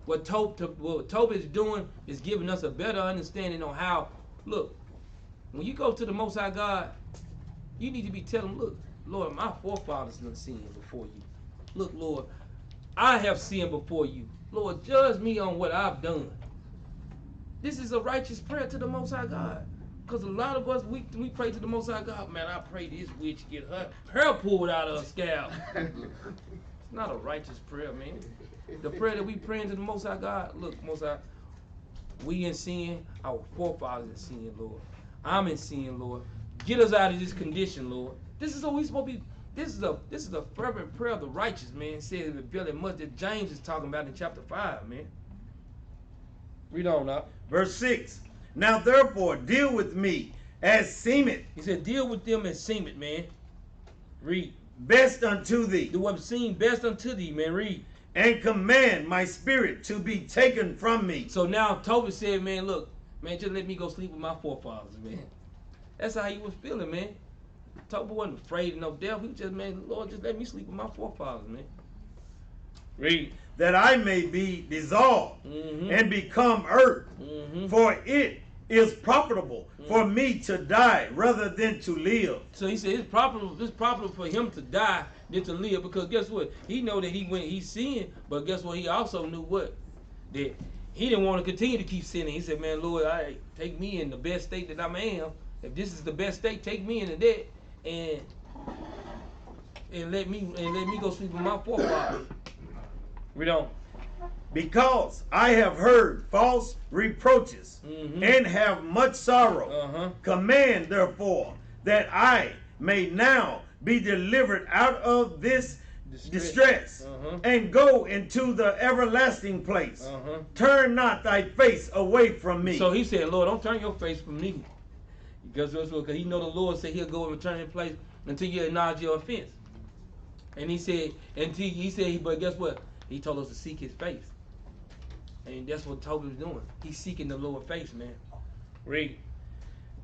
Speaker 1: What Tobit is doing is giving us a better understanding on how, look, when you go to the Most High God, you need to be telling him, Lord, my forefathers done sinned before you. Look, Lord, I have sinned before you. Lord, judge me on what I've done. This is a righteous prayer to the Most High God. Because a lot of us, we pray to the Most High God. Man, I pray this witch get her hair pulled out of her scalp. It's not a righteous prayer, man. The prayer that we praying to the Most High God, look, Most High, we in sin, our forefathers in sin, Lord. I'm in sin, Lord. Get us out of this condition, Lord. This is what we supposed to be. This is a fervent prayer of the righteous, man. It says it very much that James is talking about in chapter 5, man. Read on now.
Speaker 2: Verse 6. Now therefore deal with me as seemeth.
Speaker 1: He said, deal with them as seemeth, man. Read.
Speaker 2: Best unto thee.
Speaker 1: Do what seemed best unto thee, man. Read.
Speaker 2: And command my spirit to be taken from me.
Speaker 1: So now Tobit said, man, look, man, just let me go sleep with my forefathers, man. That's how he was feeling, man. Tobit wasn't afraid of no death. He was just, man, Lord, just let me sleep with my forefathers, man. Read.
Speaker 2: That I may be dissolved and become earth. For it is profitable for me to die rather than to live.
Speaker 1: So he said it's profitable for him to die than to live, because guess what? He know that he sinned, but guess what? He also knew what? That he didn't want to continue to keep sinning. He said, man, Lord, take me in the best state that I am. If this is the best state, take me into that and let me go sleep with my forefathers. Read on.
Speaker 2: Because I have heard false reproaches and have much sorrow. Command therefore that I may now be delivered out of this distress and go into the everlasting place. Turn not thy face away from me.
Speaker 1: So he said, Lord, don't turn your face from me. Because he know the Lord said he'll go and return in place until you acknowledge your offense. And he said, but guess what? He told us to seek his face. And that's what Tobit was doing. He's seeking the Lord's face, man. Read.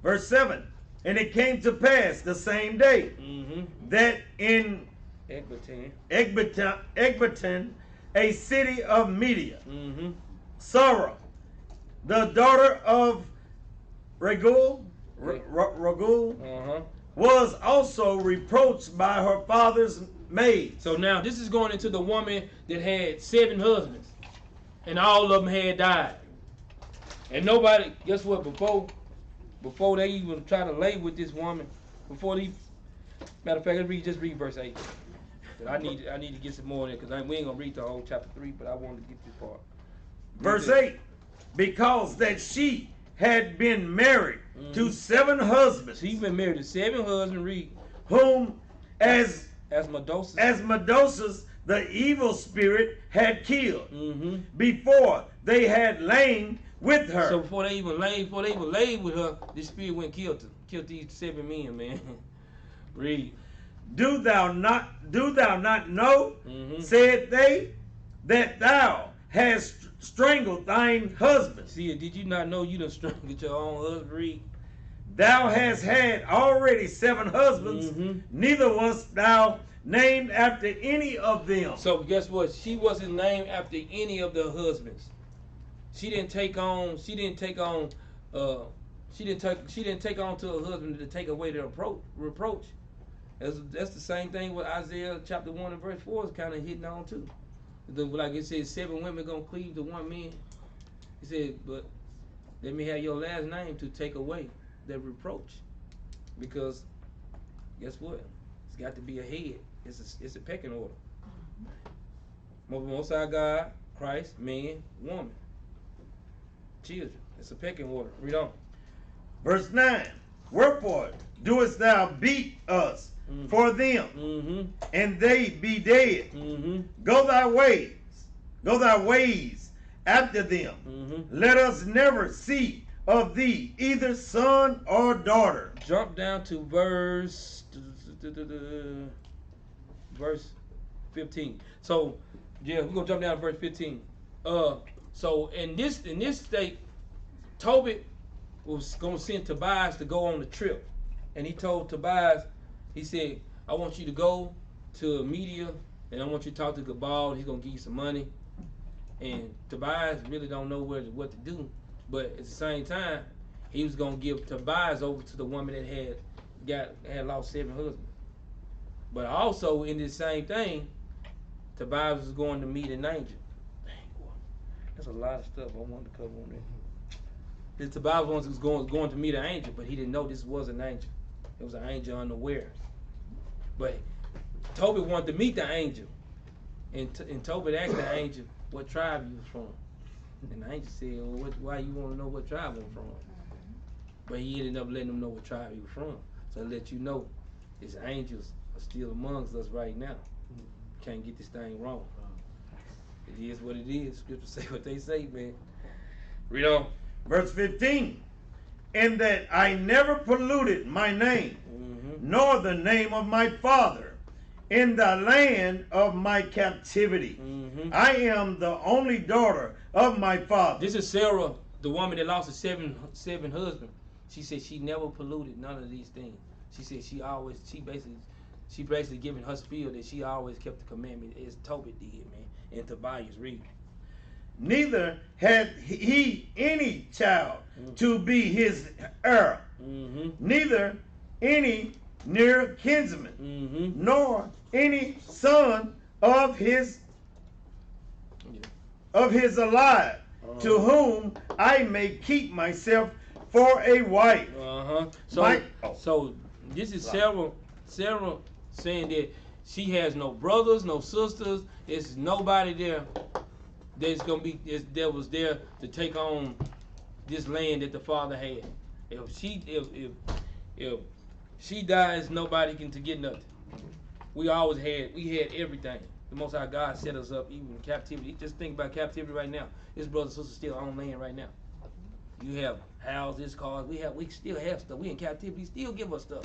Speaker 2: Verse 7. And it came to pass the same day that in Ecbatana, a city of Media, Sarah, the daughter of Ragul, was also reproached by her father's maid.
Speaker 1: So now this is going into the woman that had 7 husbands, and all of them had died. And nobody, guess what? Before they even try to lay with this woman, matter of fact, let's read verse 8. I need to get some more in it, because we ain't gonna read the whole chapter 3, but I wanted to get this part.
Speaker 2: Verse 8. Because that she had been married to 7 husbands.
Speaker 1: She's been married to 7 husbands. Read.
Speaker 2: Whom as
Speaker 1: Medosas,
Speaker 2: the evil spirit had killed before they had lain with her.
Speaker 1: So before they even laid with her, the spirit went and killed these 7 men, man. Read.
Speaker 2: Do thou not know, said they, that thou hast strangled thine husband?
Speaker 1: See, did you not know you done strangled your own husband? Read.
Speaker 2: Thou hast had already 7 husbands, neither wast thou named after any of them.
Speaker 1: So guess what? She wasn't named after any of the husbands. She didn't take on to her husband to take away the reproach. That's the same thing with Isaiah chapter 1 and verse 4 is kind of hitting on too. Like it says, 7 women gonna cleave to 1 man. He said, but let me have your last name to take away that reproach, because guess what? It's got to be a head. It's a pecking order. Most High God, Christ, man, woman, children. It's a pecking order. Read on.
Speaker 2: Verse 9. Wherefore doest thou beat us for them, and they be dead? Go thy ways after them. Let us never see of thee either son or daughter.
Speaker 1: Jump down to verse 15. So yeah, we're gonna jump down to verse 15. So in this state, Tobit was gonna send Tobias to go on the trip, and he told Tobias, he said, I want you to go to Media, and I want you to talk to Jerubbaal. He's gonna give you some money. And Tobias really don't know what to do, but at the same time, he was gonna give Tobias over to the woman that had lost 7 husbands. But also in this same thing, Tobias was going to meet an angel. Dang, boy. That's a lot of stuff I wanted to cover on there. Tobias was going to meet an angel, but he didn't know this was an angel. It was an angel unaware. But Tobit wanted to meet the angel. And Tobit asked the angel what tribe he was from. And the angel said, well, why you want to know what tribe I'm from? But he ended up letting him know what tribe he was from. So to let you know, his angels are still amongst us right now. Can't get this thing wrong. It is what it is. Scripture say what they say, man. Read on.
Speaker 2: Verse 15. In that I never polluted my name, nor the name of my father, in the land of my captivity. I am the only daughter of my father.
Speaker 1: This is Sarah, the woman that lost her seven husbands. She said she never polluted none of these things. She said she basically giving her spiel that she always kept the commandment as Tobit did, man. And Tobias read.
Speaker 2: Neither had he any child to be his heir, neither any near kinsman, nor any son of his alive, to whom I may keep myself for a wife.
Speaker 1: So this is Sarah saying that she has no brothers, no sisters. It's nobody there that was there to take on this land that the father had. If she dies, nobody can to get nothing. We had everything. The Most High God set us up even in captivity. Just think about captivity right now. His brothers and sisters still on land right now. You have houses, cars. We still have stuff. We in captivity. Still give us stuff.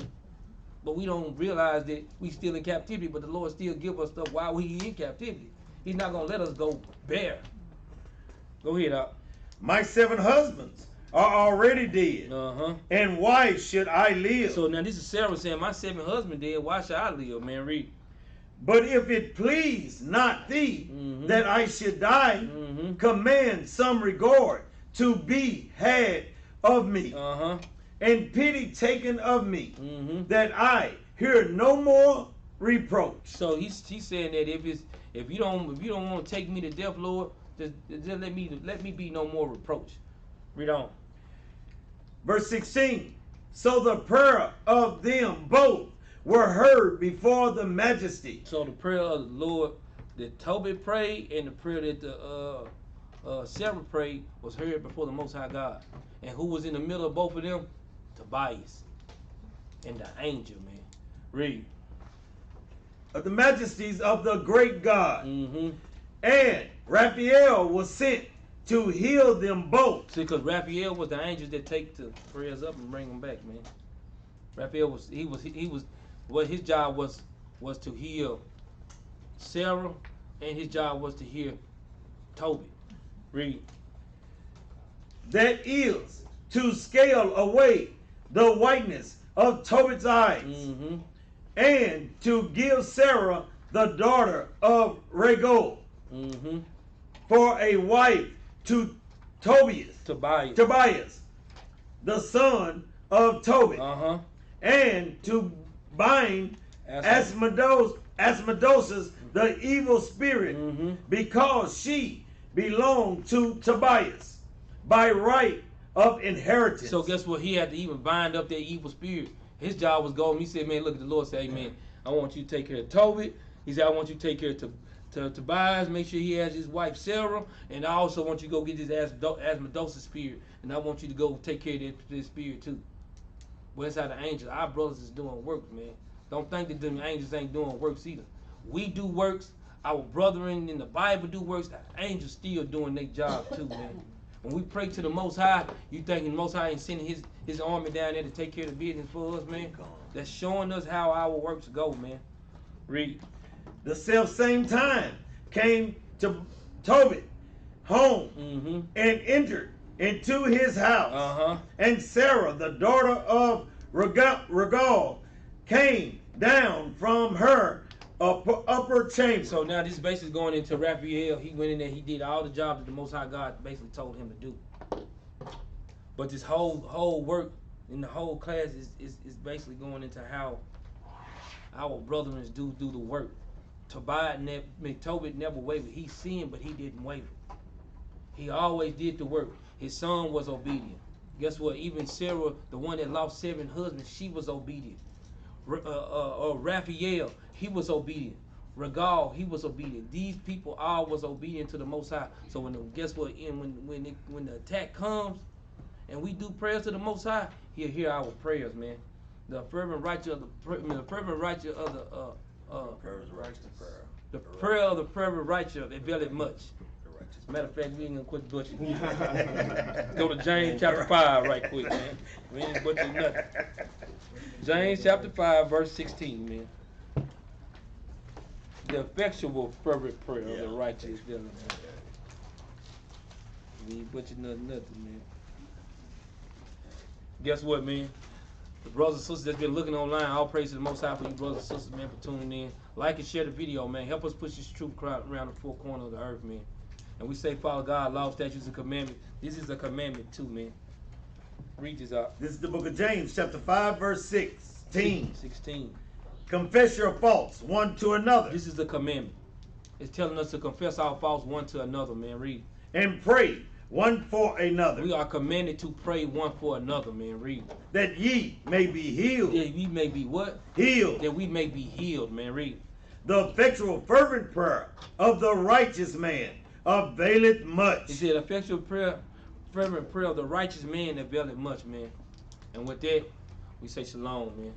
Speaker 1: But we don't realize that we still in captivity. But the Lord still give us stuff while we in captivity. He's not gonna let us go bare. Go ahead, Doc.
Speaker 2: My 7 husbands are already dead, and why should I live?
Speaker 1: So now this is Sarah saying, my 7 husbands dead. Why should I live, man? Read.
Speaker 2: But if it please not thee that I should die, command some regard to be had of me, and pity taken of me, that I hear no more reproach.
Speaker 1: So he's saying that if you don't want to take me to death, Lord, just let me be no more reproach. Read on.
Speaker 2: Verse 16. So the prayer of them both were heard before the majesty.
Speaker 1: So the prayer of the Lord that Tobit prayed and the prayer that the Sarah prayed was heard before the Most High God. And who was in the middle of both of them? Tobias and the angel, man. Read.
Speaker 2: Of the majesties of the great God. And Raphael was sent to heal them both.
Speaker 1: See, because Raphael was the angels that take the prayers up and bring them back, man. Raphael was what his job was to heal Sarah, and his job was to heal Tobit. Read.
Speaker 2: That is to scale away the whiteness of Tobit's eyes, and to give Sarah the daughter of Regol for a wife to Tobias, the son of Tobit, and to bind Asmodeus, the evil spirit, because she belonged to Tobias by right of inheritance.
Speaker 1: So guess what? He had to even bind up that evil spirit. His job was going. He said, man, look at the Lord say, hey, man, I want you to take care of Tobit. He said, I want you to take care of Tobias, make sure he has his wife Sarah, and I also want you to go get this Asmodeus spirit, and I want you to go take care of this spirit too. Well, that's how the angels, our brothers is doing works, man. Don't think that them angels ain't doing works either. We do works, our brethren in the Bible do works, the angels still doing their job too, man. When we pray to the Most High, you thinking the Most High ain't sending his army down there to take care of the business for us, man? That's showing us how our works go, man. Read.
Speaker 2: The self-same time came to Tobit home and entered into his house. And Sarah, the daughter of Regol, came down from her upper chamber.
Speaker 1: So now this is basically going into Raphael. He went in there, he did all the jobs that the Most High God basically told him to do. But this whole work in the whole class is basically going into how our brethren do the work. Tobit never wavered. He sinned, but he didn't waver. He always did the work. His son was obedient. Guess what? Even Sarah, the one that lost 7 husbands, she was obedient. Raphael, he was obedient. Regal, he was obedient. These people all was obedient to the Most High. So guess what? When the attack comes, and we do prayers to the Most High, He'll hear our prayers, man. The fervent righteous of the
Speaker 6: Prayers righteous prayer.
Speaker 1: the prayer of the fervent righteous availeth much.
Speaker 6: The righteous.
Speaker 1: Matter of fact, we ain't gonna quit butchering. Go to James chapter 5 right quick, man. We ain't butchering nothing. James chapter 5 verse 16, man. The effectual fervent prayer of the righteous availeth much. We ain't butchering nothing, man. Guess what, man? The brothers and sisters that's been looking online, all praise to the Most High for you brothers and sisters, man, for tuning in. Like and share the video, man. Help us push this truth around the 4 corners of the earth, man. And we say, follow God, law, statutes, and commandments. This is a commandment too, man. Read this out.
Speaker 2: This is the book of James, chapter 5, verse 16.
Speaker 1: 16.
Speaker 2: Confess your faults one to another.
Speaker 1: This is the commandment. It's telling us to confess our faults one to another, man. Read.
Speaker 2: And pray one for another.
Speaker 1: We are commanded to pray one for another, man. Read.
Speaker 2: That ye may be healed.
Speaker 1: That we may be what?
Speaker 2: Healed.
Speaker 1: That we may be healed, man. Read.
Speaker 2: The effectual fervent prayer of the righteous man availeth much.
Speaker 1: He said, effectual prayer, fervent prayer of the righteous man availeth much, man. And with that, we say shalom, man.